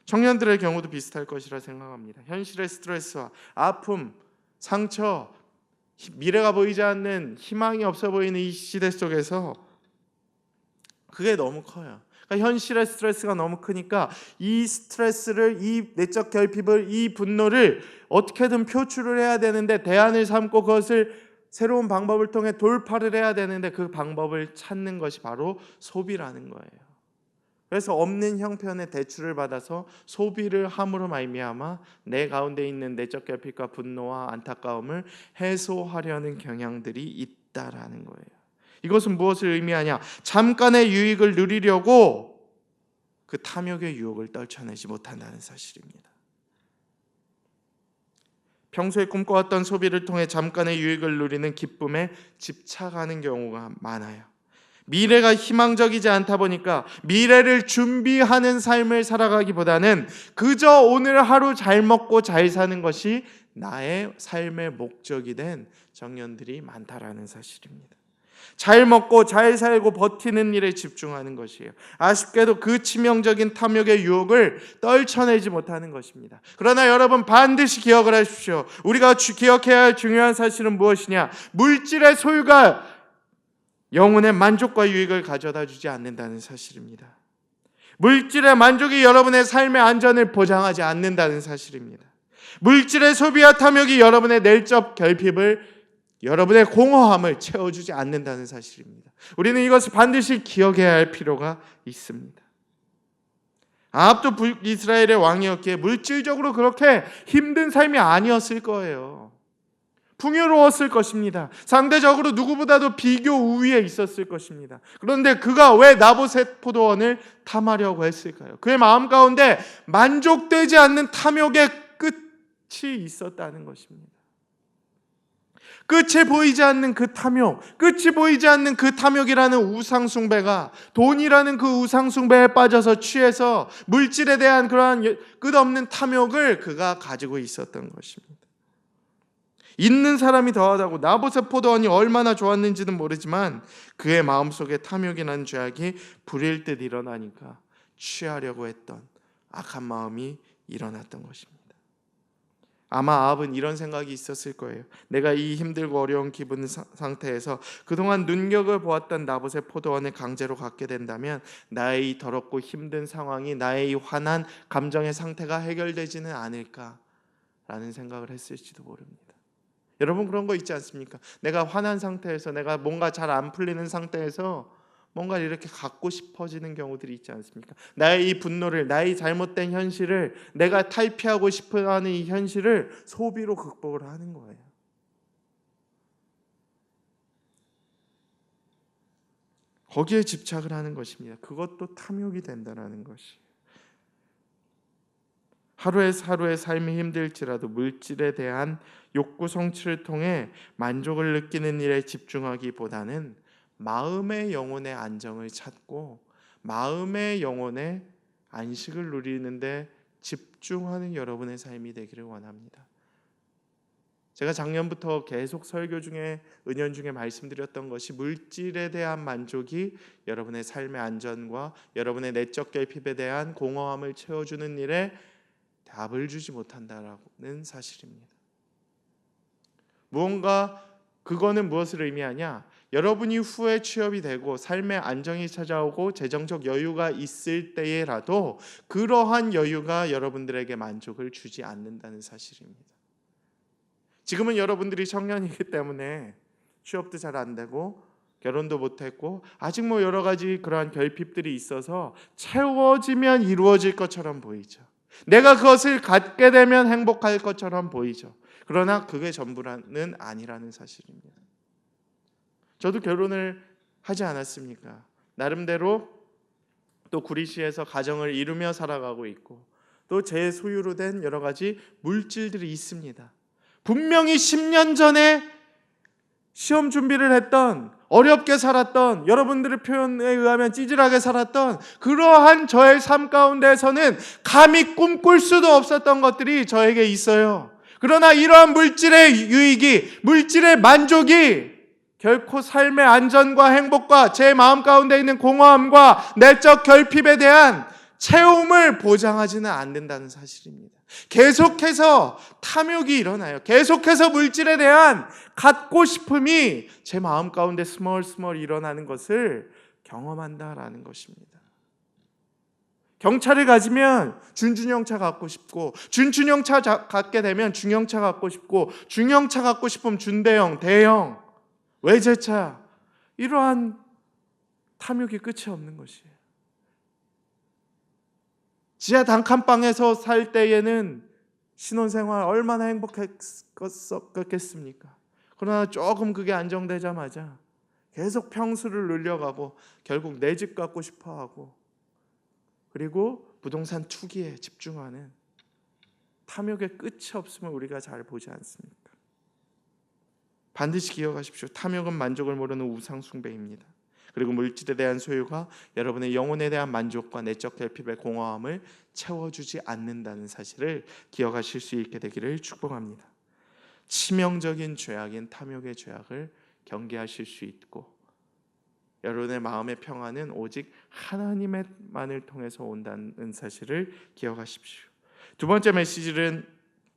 청년들의 경우도 비슷할 것이라 생각합니다. 현실의 스트레스와 아픔, 상처, 미래가 보이지 않는 희망이 없어 보이는 이 시대 속에서 그게 너무 커요. 그러니까 현실의 스트레스가 너무 크니까 이 스트레스를, 이 내적 결핍을, 이 분노를 어떻게든 표출을 해야 되는데 대안을 삼고 그것을 새로운 방법을 통해 돌파를 해야 되는데 그 방법을 찾는 것이 바로 소비라는 거예요. 그래서 없는 형편의 대출을 받아서 소비를 함으로 말미암아 내 가운데 있는 내적 결핍과 분노와 안타까움을 해소하려는 경향들이 있다라는 거예요. 이것은 무엇을 의미하냐? 잠깐의 유익을 누리려고 그 탐욕의 유혹을 떨쳐내지 못한다는 사실입니다. 평소에 꿈꿔왔던 소비를 통해 잠깐의 유익을 누리는 기쁨에 집착하는 경우가 많아요. 미래가 희망적이지 않다 보니까 미래를 준비하는 삶을 살아가기보다는 그저 오늘 하루 잘 먹고 잘 사는 것이 나의 삶의 목적이 된 청년들이 많다라는 사실입니다. 잘 먹고 잘 살고 버티는 일에 집중하는 것이에요. 아쉽게도 그 치명적인 탐욕의 유혹을 떨쳐내지 못하는 것입니다. 그러나 여러분 반드시 기억을 하십시오. 우리가 기억해야 할 중요한 사실은 무엇이냐? 물질의 소유가 영혼의 만족과 유익을 가져다 주지 않는다는 사실입니다. 물질의 만족이 여러분의 삶의 안전을 보장하지 않는다는 사실입니다. 물질의 소비와 탐욕이 여러분의 내적 결핍을, 여러분의 공허함을 채워주지 않는다는 사실입니다. 우리는 이것을 반드시 기억해야 할 필요가 있습니다. 아합도 이스라엘의 왕이었기에 물질적으로 그렇게 힘든 삶이 아니었을 거예요. 풍요로웠을 것입니다. 상대적으로 누구보다도 비교 우위에 있었을 것입니다. 그런데 그가 왜 나봇의 포도원을 탐하려고 했을까요? 그의 마음 가운데 만족되지 않는 탐욕의 끝이 있었다는 것입니다. 끝이 보이지 않는 그 탐욕, 끝이 보이지 않는 그 탐욕이라는 우상숭배가, 돈이라는 그 우상숭배에 빠져서 취해서 물질에 대한 그러한 끝없는 탐욕을 그가 가지고 있었던 것입니다. 있는 사람이 더하다고 나봇의 포도원이 얼마나 좋았는지는 모르지만 그의 마음속에 탐욕이라는 죄악이 불일 듯 일어나니까 취하려고 했던 악한 마음이 일어났던 것입니다. 아마 아합은 이런 생각이 있었을 거예요. 내가 이 힘들고 어려운 기분 상태에서 그동안 눈여겨 보았던 나봇의 포도원을 강제로 갖게 된다면 나의 이 더럽고 힘든 상황이, 나의 이 화난 감정의 상태가 해결되지는 않을까라는 생각을 했을지도 모릅니다. 여러분 그런 거 있지 않습니까? 내가 화난 상태에서, 내가 뭔가 잘 안 풀리는 상태에서 뭔가 이렇게 갖고 싶어지는 경우들이 있지 않습니까? 나의 이 분노를, 나의 잘못된 현실을, 내가 탈피하고 싶어하는 이 현실을 소비로 극복을 하는 거예요. 거기에 집착을 하는 것입니다. 그것도 탐욕이 된다는 것이. 하루의 삶이 힘들지라도 물질에 대한 욕구 성취를 통해 만족을 느끼는 일에 집중하기보다는 마음의 영혼의 안정을 찾고 마음의 영혼의 안식을 누리는데 집중하는 여러분의 삶이 되기를 원합니다. 제가 작년부터 계속 설교 중에, 은연 중에 말씀드렸던 것이 물질에 대한 만족이 여러분의 삶의 안전과 여러분의 내적 결핍에 대한 공허함을 채워주는 일에 답을 주지 못한다라는 사실입니다. 무언가, 그거는 무엇을 의미하냐? 여러분이 후에 취업이 되고 삶의 안정이 찾아오고 재정적 여유가 있을 때에라도 그러한 여유가 여러분들에게 만족을 주지 않는다는 사실입니다. 지금은 여러분들이 청년이기 때문에 취업도 잘 안 되고 결혼도 못했고 아직 뭐 여러 가지 그러한 결핍들이 있어서 채워지면 이루어질 것처럼 보이죠. 내가 그것을 갖게 되면 행복할 것처럼 보이죠. 그러나 그게 전부는 아니라는 사실입니다. 저도 결혼을 하지 않았습니까? 나름대로 또 구리시에서 가정을 이루며 살아가고 있고 또 제 소유로 된 여러 가지 물질들이 있습니다. 분명히 10년 전에 시험 준비를 했던, 어렵게 살았던, 여러분들의 표현에 의하면 찌질하게 살았던 그러한 저의 삶 가운데서는 감히 꿈꿀 수도 없었던 것들이 저에게 있어요. 그러나 이러한 물질의 유익이, 물질의 만족이 결코 삶의 안전과 행복과 제 마음 가운데 있는 공허함과 내적 결핍에 대한 채움을 보장하지는 않는다는 사실입니다. 계속해서 탐욕이 일어나요. 계속해서 물질에 대한 갖고 싶음이 제 마음 가운데 스멀스멀 일어나는 것을 경험한다라는 것입니다. 경차를 가지면 준중형차 갖고 싶고, 준중형차 갖게 되면 중형차 갖고 싶고, 중형차 갖고 싶으면 준대형, 대형, 외제차, 이러한 탐욕이 끝이 없는 것이에요. 지하 단칸방에서 살 때에는 신혼생활 얼마나 행복했겠습니까? 그러나 조금 그게 안정되자마자 계속 평수를 늘려가고 결국 내 집 갖고 싶어하고, 그리고 부동산 투기에 집중하는 탐욕의 끝이 없음을 우리가 잘 보지 않습니까? 반드시 기억하십시오. 탐욕은 만족을 모르는 우상 숭배입니다. 그리고 물질에 대한 소유가 여러분의 영혼에 대한 만족과 내적 결핍의 공허함을 채워주지 않는다는 사실을 기억하실 수 있게 되기를 축복합니다. 치명적인 죄악인 탐욕의 죄악을 경계하실 수 있고, 여러분의 마음의 평안은 오직 하나님만을 통해서 온다는 사실을 기억하십시오. 두 번째 메시지는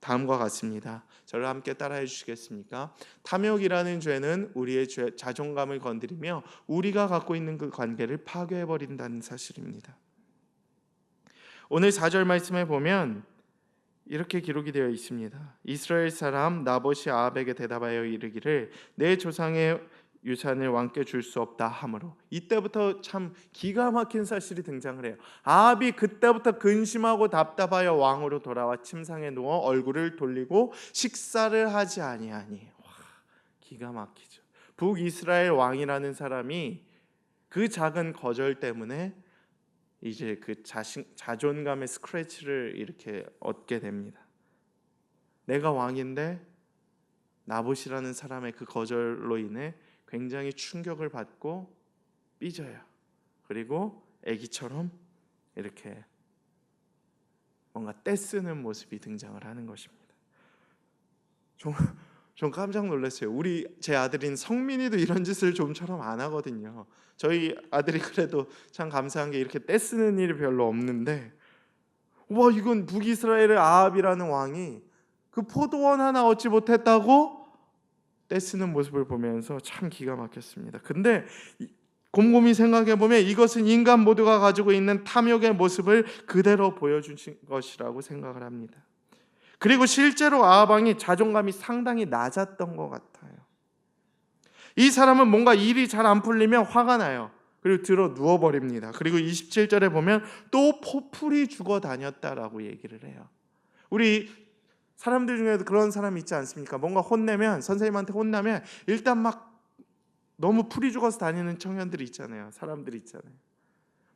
다음과 같습니다. 저를 함께 따라해 주시겠습니까? 탐욕이라는 죄는 우리의 자존감을 건드리며 우리가 갖고 있는 그 관계를 파괴해버린다는 사실입니다. 오늘 4절 말씀에 보면 이렇게 기록이 되어 있습니다. 이스라엘 사람 나봇이 아합에게 대답하여 이르기를 내 조상의 유산을 왕께 줄 수 없다 하므로. 이때부터 참 기가 막힌 사실이 등장을 해요. 아합이 그때부터 근심하고 답답하여 왕으로 돌아와 침상에 누워 얼굴을 돌리고 식사를 하지 아니하니. 와, 기가 막히죠. 북이스라엘 왕이라는 사람이 그 작은 거절 때문에 이제 그 자존감의 스크래치를 이렇게 얻게 됩니다. 내가 왕인데 나봇이라는 사람의 그 거절로 인해 굉장히 충격을 받고 삐져요. 그리고 아기처럼 이렇게 뭔가 떼쓰는 모습이 등장을 하는 것입니다. 좀 깜짝 놀랐어요. 제 아들인 성민이도 이런 짓을 좀처럼 안 하거든요. 저희 아들이 그래도 참 감사한 게 이렇게 떼쓰는 일이 별로 없는데, 와, 이건 북이스라엘의 아합이라는 왕이 그 포도원 하나 얻지 못했다고 떼쓰는 모습을 보면서 참 기가 막혔습니다. 근데 곰곰이 생각해 보면 이것은 인간 모두가 가지고 있는 탐욕의 모습을 그대로 보여주신 것이라고 생각을 합니다. 그리고 실제로 아합 왕이 자존감이 상당히 낮았던 것 같아요. 이 사람은 뭔가 일이 잘 안 풀리면 화가 나요. 그리고 들어 누워버립니다. 그리고 27절에 보면 또 포풀이 죽어 다녔다라고 얘기를 해요. 우리 사람들 중에도 그런 사람 있지 않습니까? 뭔가 혼내면, 선생님한테 혼나면 일단 막 너무 풀이 죽어서 다니는 청년들이 있잖아요. 사람들이 있잖아요.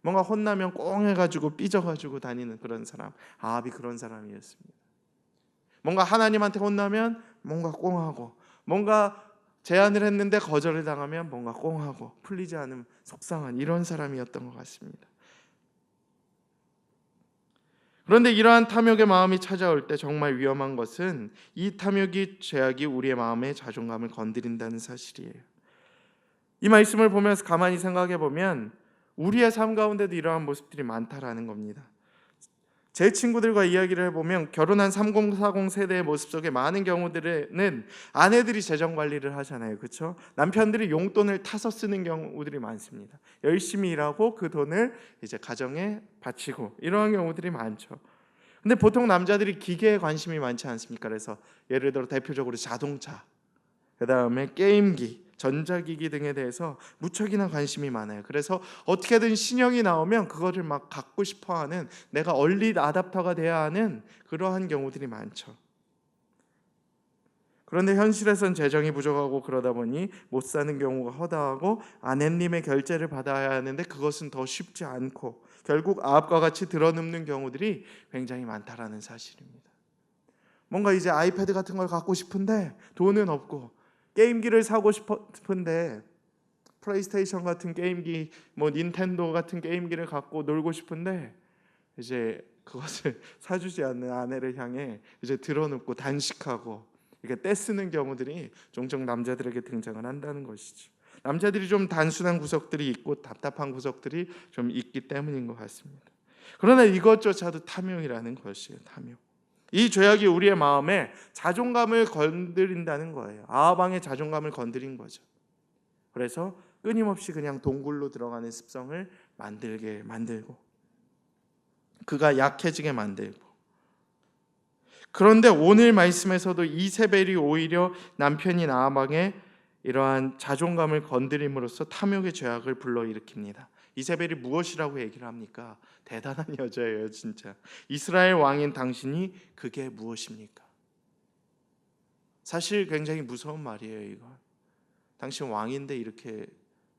뭔가 혼나면 꽁해가지고 삐져가지고 다니는 그런 사람. 아합이 그런 사람이었습니다. 뭔가 하나님한테 혼나면 뭔가 꽁하고, 뭔가 제안을 했는데 거절을 당하면 뭔가 꽁하고 풀리지 않은 속상한 이런 사람이었던 것 같습니다. 그런데 이러한 탐욕의 마음이 찾아올 때 정말 위험한 것은 이 탐욕이 죄악이 우리의 마음의 자존감을 건드린다는 사실이에요. 이 말씀을 보면서 가만히 생각해 보면 우리의 삶 가운데도 이러한 모습들이 많다라는 겁니다. 제 친구들과 이야기를 해보면 결혼한 3040 세대의 모습 속에 많은 경우들은 아내들이 재정관리를 하잖아요. 그렇죠? 남편들이 용돈을 타서 쓰는 경우들이 많습니다. 열심히 일하고 그 돈을 이제 가정에 바치고 이러한 경우들이 많죠. 근데 보통 남자들이 기계에 관심이 많지 않습니까? 그래서 예를 들어 대표적으로 자동차, 그 다음에 게임기, 전자기기 등에 대해서 무척이나 관심이 많아요. 그래서 어떻게든 신형이 나오면 그거를 막 갖고 싶어하는, 내가 얼리 아답터가 돼야 하는 그러한 경우들이 많죠. 그런데 현실에선 재정이 부족하고 그러다 보니 못 사는 경우가 허다하고 아내님의 결제를 받아야 하는데 그것은 더 쉽지 않고 결국 아합과 같이 드러눕는 경우들이 굉장히 많다라는 사실입니다. 뭔가 이제 아이패드 같은 걸 갖고 싶은데 돈은 없고, 게임기를 사고 싶은데 플레이스테이션 같은 게임기, 뭐 닌텐도 같은 게임기를 갖고 놀고 싶은데 이제 그것을 사주지 않는 아내를 향해 이제 드러눕고 단식하고 이렇게 떼쓰는 경우들이 종종 남자들에게 등장을 한다는 것이죠. 남자들이 좀 단순한 구석들이 있고 답답한 구석들이 좀 있기 때문인 것 같습니다. 그러나 이것조차도 탐욕이라는 것이에요. 탐욕. 이 죄악이 우리의 마음에 자존감을 건드린다는 거예요. 아합왕의 자존감을 건드린 거죠. 그래서 끊임없이 그냥 동굴로 들어가는 습성을 만들게 만들고 그가 약해지게 만들고. 그런데 오늘 말씀에서도 이세벨이 오히려 남편인 아합왕의 이러한 자존감을 건드림으로써 탐욕의 죄악을 불러일으킵니다. 이세벨이 무엇이라고 얘기를 합니까? 대단한 여자예요, 진짜. 이스라엘 왕인 당신이 그게 무엇입니까? 사실 굉장히 무서운 말이에요, 이건. 당신 왕인데 이렇게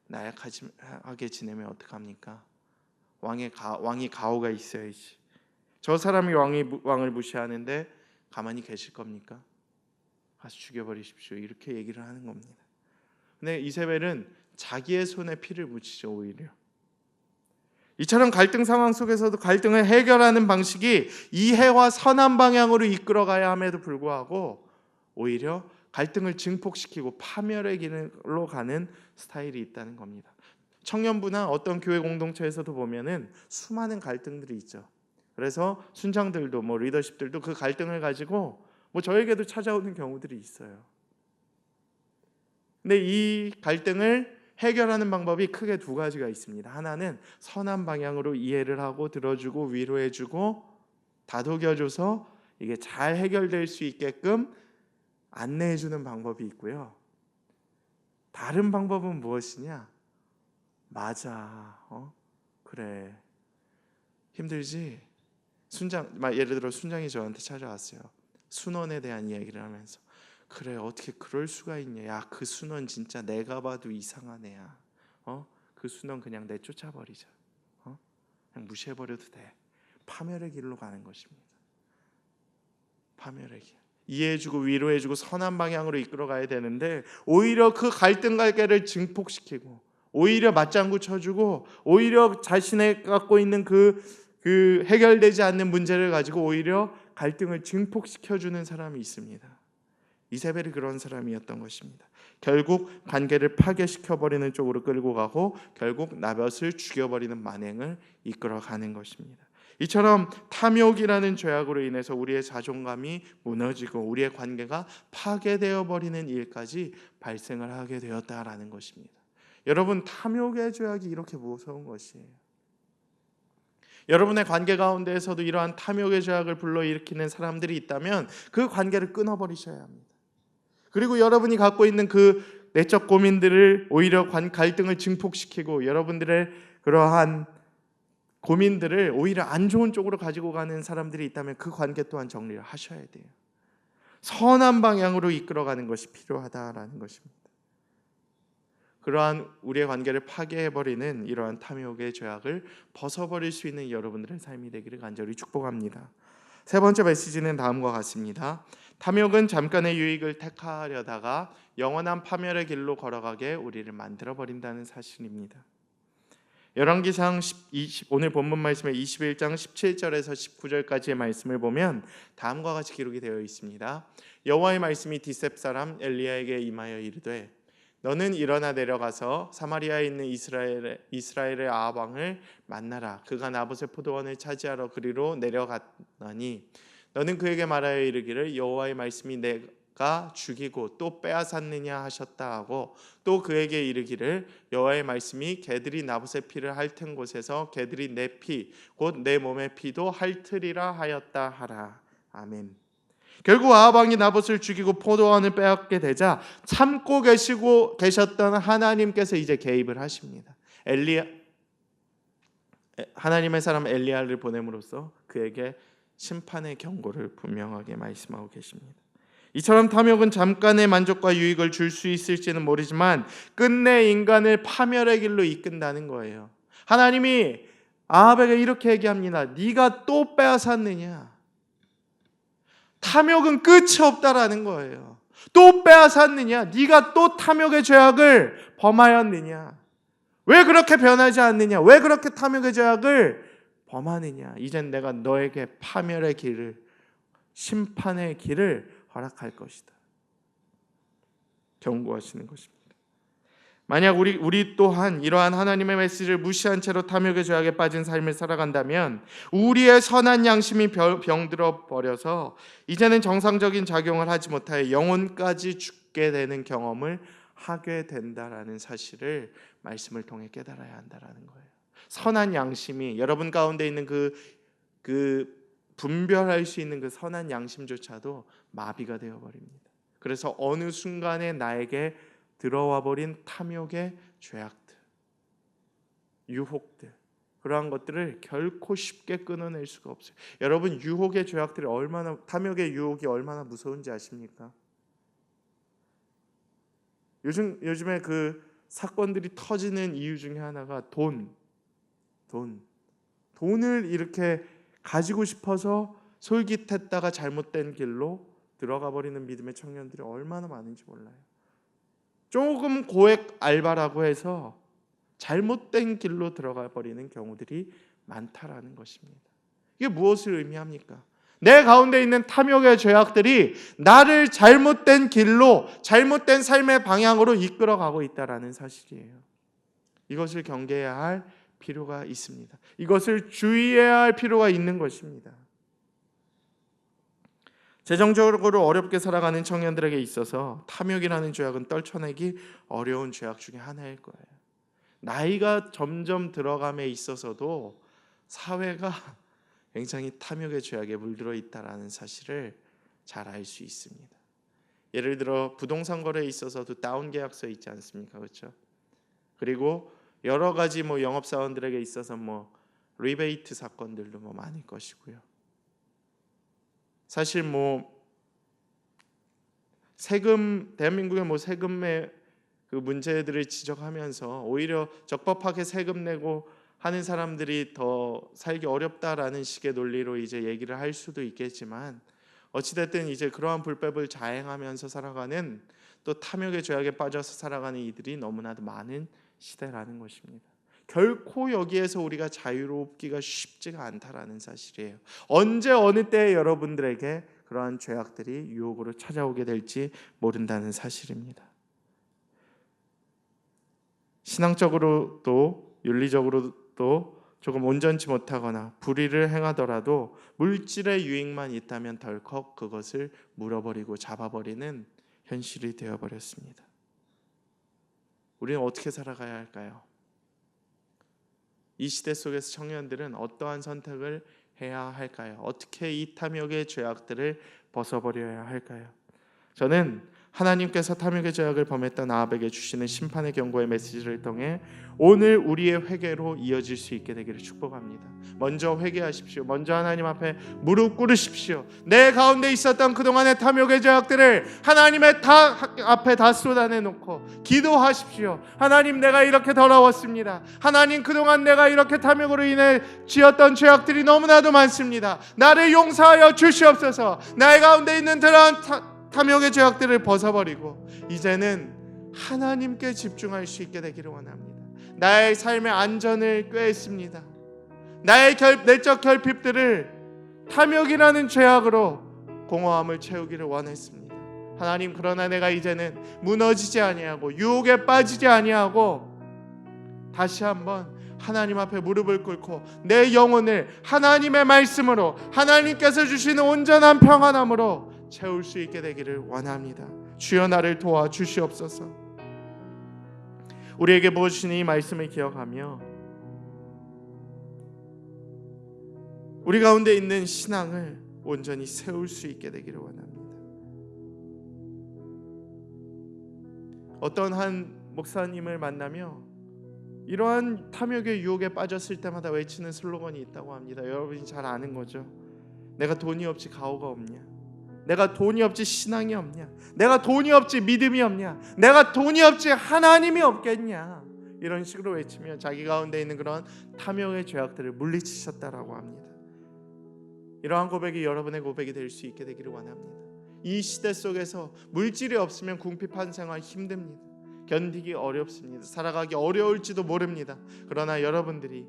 나약하게 지내면 어떡합니까? 왕이 가오가 있어야지. 저 사람이 왕을 무시하는데 가만히 계실 겁니까? 가서 죽여버리십시오. 이렇게 얘기를 하는 겁니다. 근데 이세벨은 자기의 손에 피를 묻히죠, 오히려. 이처럼 갈등 상황 속에서도 갈등을 해결하는 방식이 이해와 선한 방향으로 이끌어가야 함에도 불구하고 오히려 갈등을 증폭시키고 파멸의 길로 가는 스타일이 있다는 겁니다. 청년부나 어떤 교회 공동체에서도 보면은 수많은 갈등들이 있죠. 그래서 순장들도 리더십들도 그 갈등을 가지고 저에게도 찾아오는 경우들이 있어요. 근데 이 갈등을 해결하는 방법이 크게 두 가지가 있습니다. 하나는 선한 방향으로 이해를 하고 들어주고 위로해주고 다독여줘서 이게 잘 해결될 수 있게끔 안내해주는 방법이 있고요. 다른 방법은 무엇이냐? 맞아, 그래, 힘들지? 예를 들어 순장이 저한테 찾아왔어요. 순원에 대한 이야기를 하면서 그래, 어떻게 그럴 수가 있냐? 야, 그 순원 진짜 내가 봐도 이상한 애야. 그 순원 그냥 내쫓아버리자. 그냥 무시해버려도 돼. 파멸의 길로 가는 것입니다. 파멸의 길. 이해해주고 위로해주고 선한 방향으로 이끌어가야 되는데 오히려 그 갈등 관계를 증폭시키고 오히려 맞장구 쳐주고 오히려 자신의 갖고 있는 그 해결되지 않는 문제를 가지고 오히려 갈등을 증폭시켜주는 사람이 있습니다. 이세벨이 그런 사람이었던 것입니다. 결국 관계를 파괴시켜버리는 쪽으로 끌고 가고 결국 나봇을 죽여버리는 만행을 이끌어가는 것입니다. 이처럼 탐욕이라는 죄악으로 인해서 우리의 자존감이 무너지고 우리의 관계가 파괴되어 버리는 일까지 발생을 하게 되었다라는 것입니다. 여러분, 탐욕의 죄악이 이렇게 무서운 것이에요. 여러분의 관계 가운데에서도 이러한 탐욕의 죄악을 불러일으키는 사람들이 있다면 그 관계를 끊어버리셔야 합니다. 그리고 여러분이 갖고 있는 그 내적 고민들을 오히려 갈등을 증폭시키고 여러분들의 그러한 고민들을 오히려 안 좋은 쪽으로 가지고 가는 사람들이 있다면 그 관계 또한 정리를 하셔야 돼요. 선한 방향으로 이끌어가는 것이 필요하다라는 것입니다. 그러한 우리의 관계를 파괴해버리는 이러한 탐욕의 죄악을 벗어버릴 수 있는 여러분들의 삶이 되기를 간절히 축복합니다. 세 번째 메시지는 다음과 같습니다. 탐욕은 잠깐의 유익을 택하려다가 영원한 파멸의 길로 걸어가게 우리를 만들어버린다는 사실입니다. 열왕기상 오늘 본문 말씀의 21장 17절에서 19절까지의 말씀을 보면 다음과 같이 기록이 되어 있습니다. 여호와의 말씀이 디셉 사람 엘리야에게 임하여 이르되 너는 일어나 내려가서 사마리아에 있는 이스라엘의 아합 왕을 만나라. 그가 나봇의 포도원을 차지하러 그리로 내려갔나니 너는 그에게 말하여 이르기를 여호와의 말씀이 내가 죽이고 또 빼앗았느냐 하셨다 하고 또 그에게 이르기를 여호와의 말씀이 개들이 나봇의 피를 핥은 곳에서 개들이 내 피 곧 내 몸의 피도 핥으리라 하였다 하라. 아멘. 결국 아합 왕이 나봇을 죽이고 포도원을 빼앗게 되자 참고 계셨던 하나님께서 이제 개입을 하십니다. 하나님의 사람 엘리야를 보냄으로써 그에게 심판의 경고를 분명하게 말씀하고 계십니다. 이처럼 탐욕은 잠깐의 만족과 유익을 줄 수 있을지는 모르지만 끝내 인간을 파멸의 길로 이끈다는 거예요. 하나님이 아합에게 이렇게 얘기합니다. 네가 또 빼앗았느냐? 탐욕은 끝이 없다라는 거예요. 또 빼앗았느냐? 네가 또 탐욕의 죄악을 범하였느냐? 왜 그렇게 변하지 않느냐? 왜 그렇게 탐욕의 죄악을 범하느냐? 이젠 내가 너에게 파멸의 길을, 심판의 길을 허락할 것이다. 경고하시는 것입니다. 만약 우리 또한 이러한 하나님의 메시지를 무시한 채로 탐욕의 죄악에 빠진 삶을 살아간다면 우리의 선한 양심이 병들어 버려서 이제는 정상적인 작용을 하지 못하여 영혼까지 죽게 되는 경험을 하게 된다라는 사실을 말씀을 통해 깨달아야 한다라는 거예요. 선한 양심이 여러분 가운데 있는 그 분별할 수 있는 그 선한 양심조차도 마비가 되어 버립니다. 그래서 어느 순간에 나에게 들어와 버린 탐욕의 죄악들, 유혹들, 그러한 것들을 결코 쉽게 끊어낼 수가 없어요. 여러분, 유혹의 죄악들이 탐욕의 유혹이 얼마나 무서운지 아십니까? 요즘에 그 사건들이 터지는 이유 중에 하나가 돈을 이렇게 가지고 싶어서 솔깃했다가 잘못된 길로 들어가 버리는 믿음의 청년들이 얼마나 많은지 몰라요. 조금 고액 알바라고 해서 잘못된 길로 들어가 버리는 경우들이 많다라는 것입니다. 이게 무엇을 의미합니까? 내 가운데 있는 탐욕의 죄악들이 나를 잘못된 길로, 잘못된 삶의 방향으로 이끌어가고 있다라는 사실이에요. 이것을 경계해야 할 필요가 있습니다. 이것을 주의해야 할 필요가 있는 것입니다. 재정적으로 어렵게 살아가는 청년들에게 있어서 탐욕이라는 죄악은 떨쳐내기 어려운 죄악 중에 하나일 거예요. 나이가 점점 들어감에 있어서도 사회가 굉장히 탐욕의 죄악에 물들어 있다라는 사실을 잘 알 수 있습니다. 예를 들어 부동산 거래에 있어서도 다운 계약서 있지 않습니까? 그렇죠? 그리고 여러 가지 영업사원들에게 있어서 리베이트 사건들도 많을 것이고요. 사실 대한민국의 세금의 그 문제들을 지적하면서 오히려 적법하게 세금 내고 하는 사람들이 더 살기 어렵다라는 식의 논리로 이제 얘기를 할 수도 있겠지만, 어찌됐든 이제 그러한 불법을 자행하면서 살아가는, 또 탐욕의 죄악에 빠져서 살아가는 이들이 너무나도 많은 시대라는 것입니다. 결코 여기에서 우리가 자유롭기가 쉽지가 않다라는 사실이에요. 언제 어느 때에 여러분들에게 그러한 죄악들이 유혹으로 찾아오게 될지 모른다는 사실입니다. 신앙적으로도 윤리적으로도 조금 온전치 못하거나 불의를 행하더라도 물질의 유익만 있다면 덜컥 그것을 물어버리고 잡아버리는 현실이 되어버렸습니다. 우리는 어떻게 살아가야 할까요? 이 시대 속에서 청년들은 어떠한 선택을 해야 할까요? 어떻게 이 탐욕의 죄악들을 벗어버려야 할까요? 저는 하나님께서 탐욕의 죄악을 범했던 아합에게 주시는 심판의 경고의 메시지를 통해 오늘 우리의 회개로 이어질 수 있게 되기를 축복합니다. 먼저 회개하십시오. 먼저 하나님 앞에 무릎 꿇으십시오. 내 가운데 있었던 그동안의 탐욕의 죄악들을 하나님의 앞에 다 쏟아내놓고 기도하십시오. 하나님, 내가 이렇게 더러웠습니다. 하나님, 그동안 내가 이렇게 탐욕으로 인해 지었던 죄악들이 너무나도 많습니다. 나를 용서하여 주시옵소서. 나의 가운데 있는 그러한 탐욕의 죄악들을 벗어버리고 이제는 하나님께 집중할 수 있게 되기를 원합니다. 나의 삶의 안전을 꾀했습니다. 나의 내적 결핍들을 탐욕이라는 죄악으로 공허함을 채우기를 원했습니다. 하나님, 그러나 내가 이제는 무너지지 아니하고 유혹에 빠지지 아니하고 다시 한번 하나님 앞에 무릎을 꿇고 내 영혼을 하나님의 말씀으로, 하나님께서 주시는 온전한 평안함으로 채울 수 있게 되기를 원합니다. 주여, 나를 도와 주시옵소서. 우리에게 보여주신 이 말씀을 기억하며 우리 가운데 있는 신앙을 온전히 세울 수 있게 되기를 원합니다. 어떤 한 목사님을 만나며 이러한 탐욕의 유혹에 빠졌을 때마다 외치는 슬로건이 있다고 합니다. 여러분이 잘 아는 거죠. 내가 돈이 없지 가오가 없냐? 내가 돈이 없지 신앙이 없냐? 내가 돈이 없지 믿음이 없냐? 내가 돈이 없지 하나님이 없겠냐? 이런 식으로 외치며 자기 가운데 있는 그런 탐욕의 죄악들을 물리치셨다라고 합니다. 이러한 고백이 여러분의 고백이 될 수 있게 되기를 원합니다. 이 시대 속에서 물질이 없으면 궁핍한 생활 힘듭니다. 견디기 어렵습니다. 살아가기 어려울지도 모릅니다. 그러나 여러분들이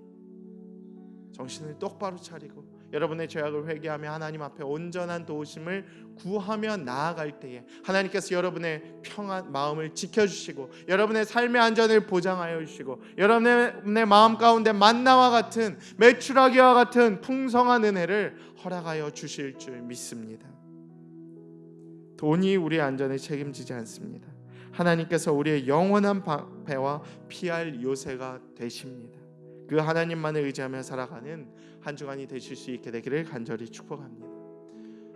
정신을 똑바로 차리고 여러분의 죄악을 회개하며 하나님 앞에 온전한 도우심을 구하며 나아갈 때에 하나님께서 여러분의 평안 마음을 지켜주시고 여러분의 삶의 안전을 보장하여 주시고 여러분의 마음 가운데 만나와 같은 메추라기와 같은 풍성한 은혜를 허락하여 주실 줄 믿습니다. 돈이 우리의 안전을 책임지지 않습니다. 하나님께서 우리의 영원한 방패와 피할 요새가 되십니다. 그 하나님만을 의지하며 살아가는 한 주간이 되실 수 있게 되기를 간절히 축복합니다.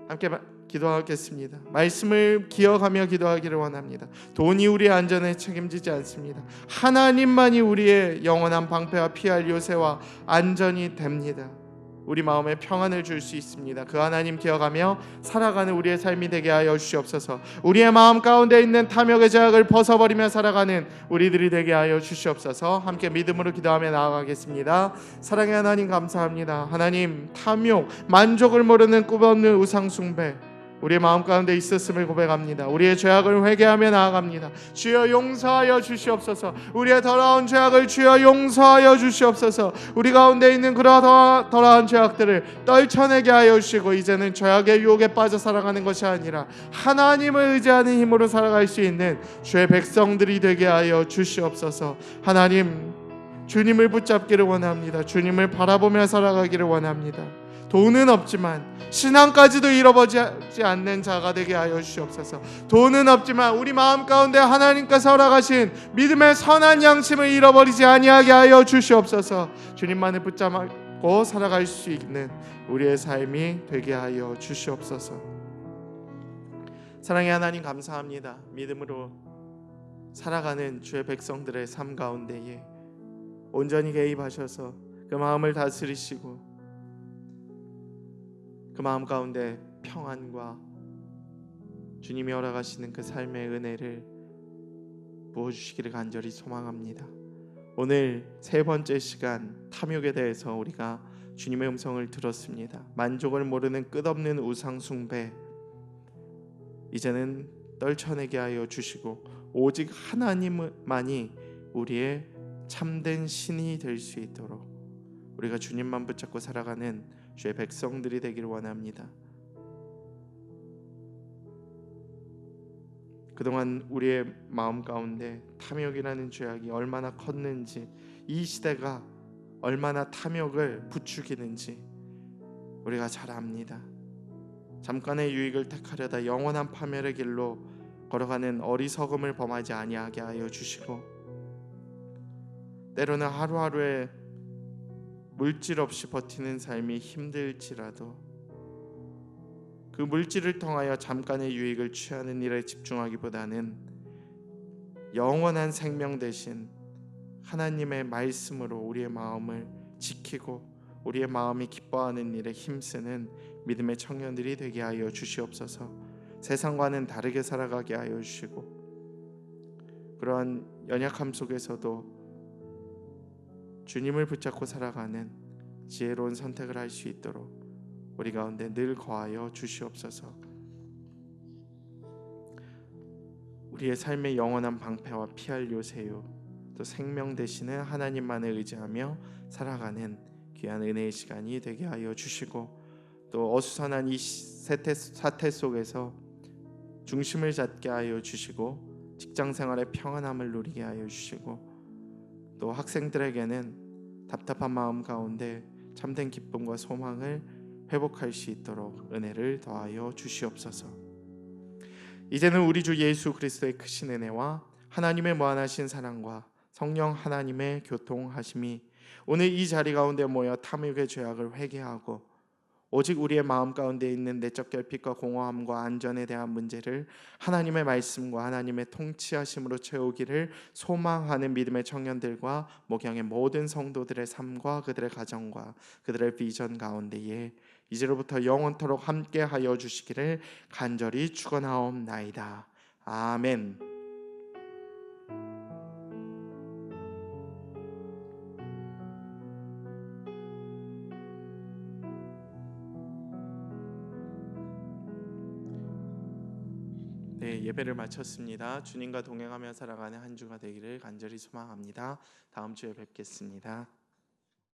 함께 기도하겠습니다. 말씀을 기억하며 기도하기를 원합니다. 돈이 우리의 안전을 책임지지 않습니다. 하나님만이 우리의 영원한 방패와 피할 요새와 안전이 됩니다. 우리 마음에 평안을 줄 수 있습니다. 그 하나님 기억하며 살아가는 우리의 삶이 되게 하여 주시옵소서. 우리의 마음 가운데 있는 탐욕의 죄악을 벗어버리며 살아가는 우리들이 되게 하여 주시옵소서. 함께 믿음으로 기도하며 나아가겠습니다. 사랑의 하나님 감사합니다. 하나님, 탐욕, 만족을 모르는 끝없는 우상 숭배 우리의 마음 가운데 있었음을 고백합니다. 우리의 죄악을 회개하며 나아갑니다. 주여 용서하여 주시옵소서. 우리의 더러운 죄악을 주여 용서하여 주시옵소서. 우리 가운데 있는 그러한 더러운 죄악들을 떨쳐내게 하여 주시고 이제는 죄악의 유혹에 빠져 살아가는 것이 아니라 하나님을 의지하는 힘으로 살아갈 수 있는 주의 백성들이 되게 하여 주시옵소서. 하나님, 주님을 붙잡기를 원합니다. 주님을 바라보며 살아가기를 원합니다. 돈은 없지만 신앙까지도 잃어버리지 않는 자가 되게 하여 주시옵소서. 돈은 없지만 우리 마음 가운데 하나님께서 허락하신 믿음의 선한 양심을 잃어버리지 아니하게 하여 주시옵소서. 주님만을 붙잡고 살아갈 수 있는 우리의 삶이 되게 하여 주시옵소서. 사랑의 하나님 감사합니다. 믿음으로 살아가는 주의 백성들의 삶 가운데에 온전히 개입하셔서 그 마음을 다스리시고 그 마음 가운데 평안과 주님이 허락하시는 그 삶의 은혜를 부어주시기를 간절히 소망합니다. 오늘 세 번째 시간 탐욕에 대해서 우리가 주님의 음성을 들었습니다. 만족을 모르는 끝없는 우상 숭배 이제는 떨쳐내게 하여 주시고 오직 하나님만이 우리의 참된 신이 될 수 있도록 우리가 주님만 붙잡고 살아가는 주의 백성들이 되기를 원합니다. 그동안 우리의 마음 가운데 탐욕이라는 죄악이 얼마나 컸는지, 이 시대가 얼마나 탐욕을 부추기는지 우리가 잘 압니다. 잠깐의 유익을 택하려다 영원한 파멸의 길로 걸어가는 어리석음을 범하지 아니하게 하여 주시고 때로는 하루하루의 물질 없이 버티는 삶이 힘들지라도 그 물질을 통하여 잠깐의 유익을 취하는 일에 집중하기보다는 영원한 생명 대신 하나님의 말씀으로 우리의 마음을 지키고 우리의 마음이 기뻐하는 일에 힘쓰는 믿음의 청년들이 되게 하여 주시옵소서. 세상과는 다르게 살아가게 하여 주시고 그러한 연약함 속에서도 주님을 붙잡고 살아가는 지혜로운 선택을 할 수 있도록 우리 가운데 늘 거하여 주시옵소서. 우리의 삶의 영원한 방패와 피할 요새요 또 생명 되시는 하나님만을 의지하며 살아가는 귀한 은혜의 시간이 되게 하여 주시고 또 어수선한 이 사태 속에서 중심을 잡게 하여 주시고 직장생활의 평안함을 누리게 하여 주시고 또 학생들에게는 답답한 마음 가운데 참된 기쁨과 소망을 회복할 수 있도록 은혜를 더하여 주시옵소서. 이제는 우리 주 예수 그리스도의 크신 은혜와 하나님의 무한하신 사랑과 성령 하나님의 교통하심이 오늘 이 자리 가운데 모여 탐욕의 죄악을 회개하고 오직 우리의 마음 가운데 있는 내적 결핍과 공허함과 안전에 대한 문제를 하나님의 말씀과 하나님의 통치하심으로 채우기를 소망하는 믿음의 청년들과 목양의 모든 성도들의 삶과 그들의 가정과 그들의 비전 가운데에 이제로부터 영원토록 함께하여 주시기를 간절히 축원하옵나이다. 아멘. 네, 예배를 마쳤습니다. 주님과 동행하며 살아가는 한 주가 되기를 간절히 소망합니다. 다음 주에 뵙겠습니다.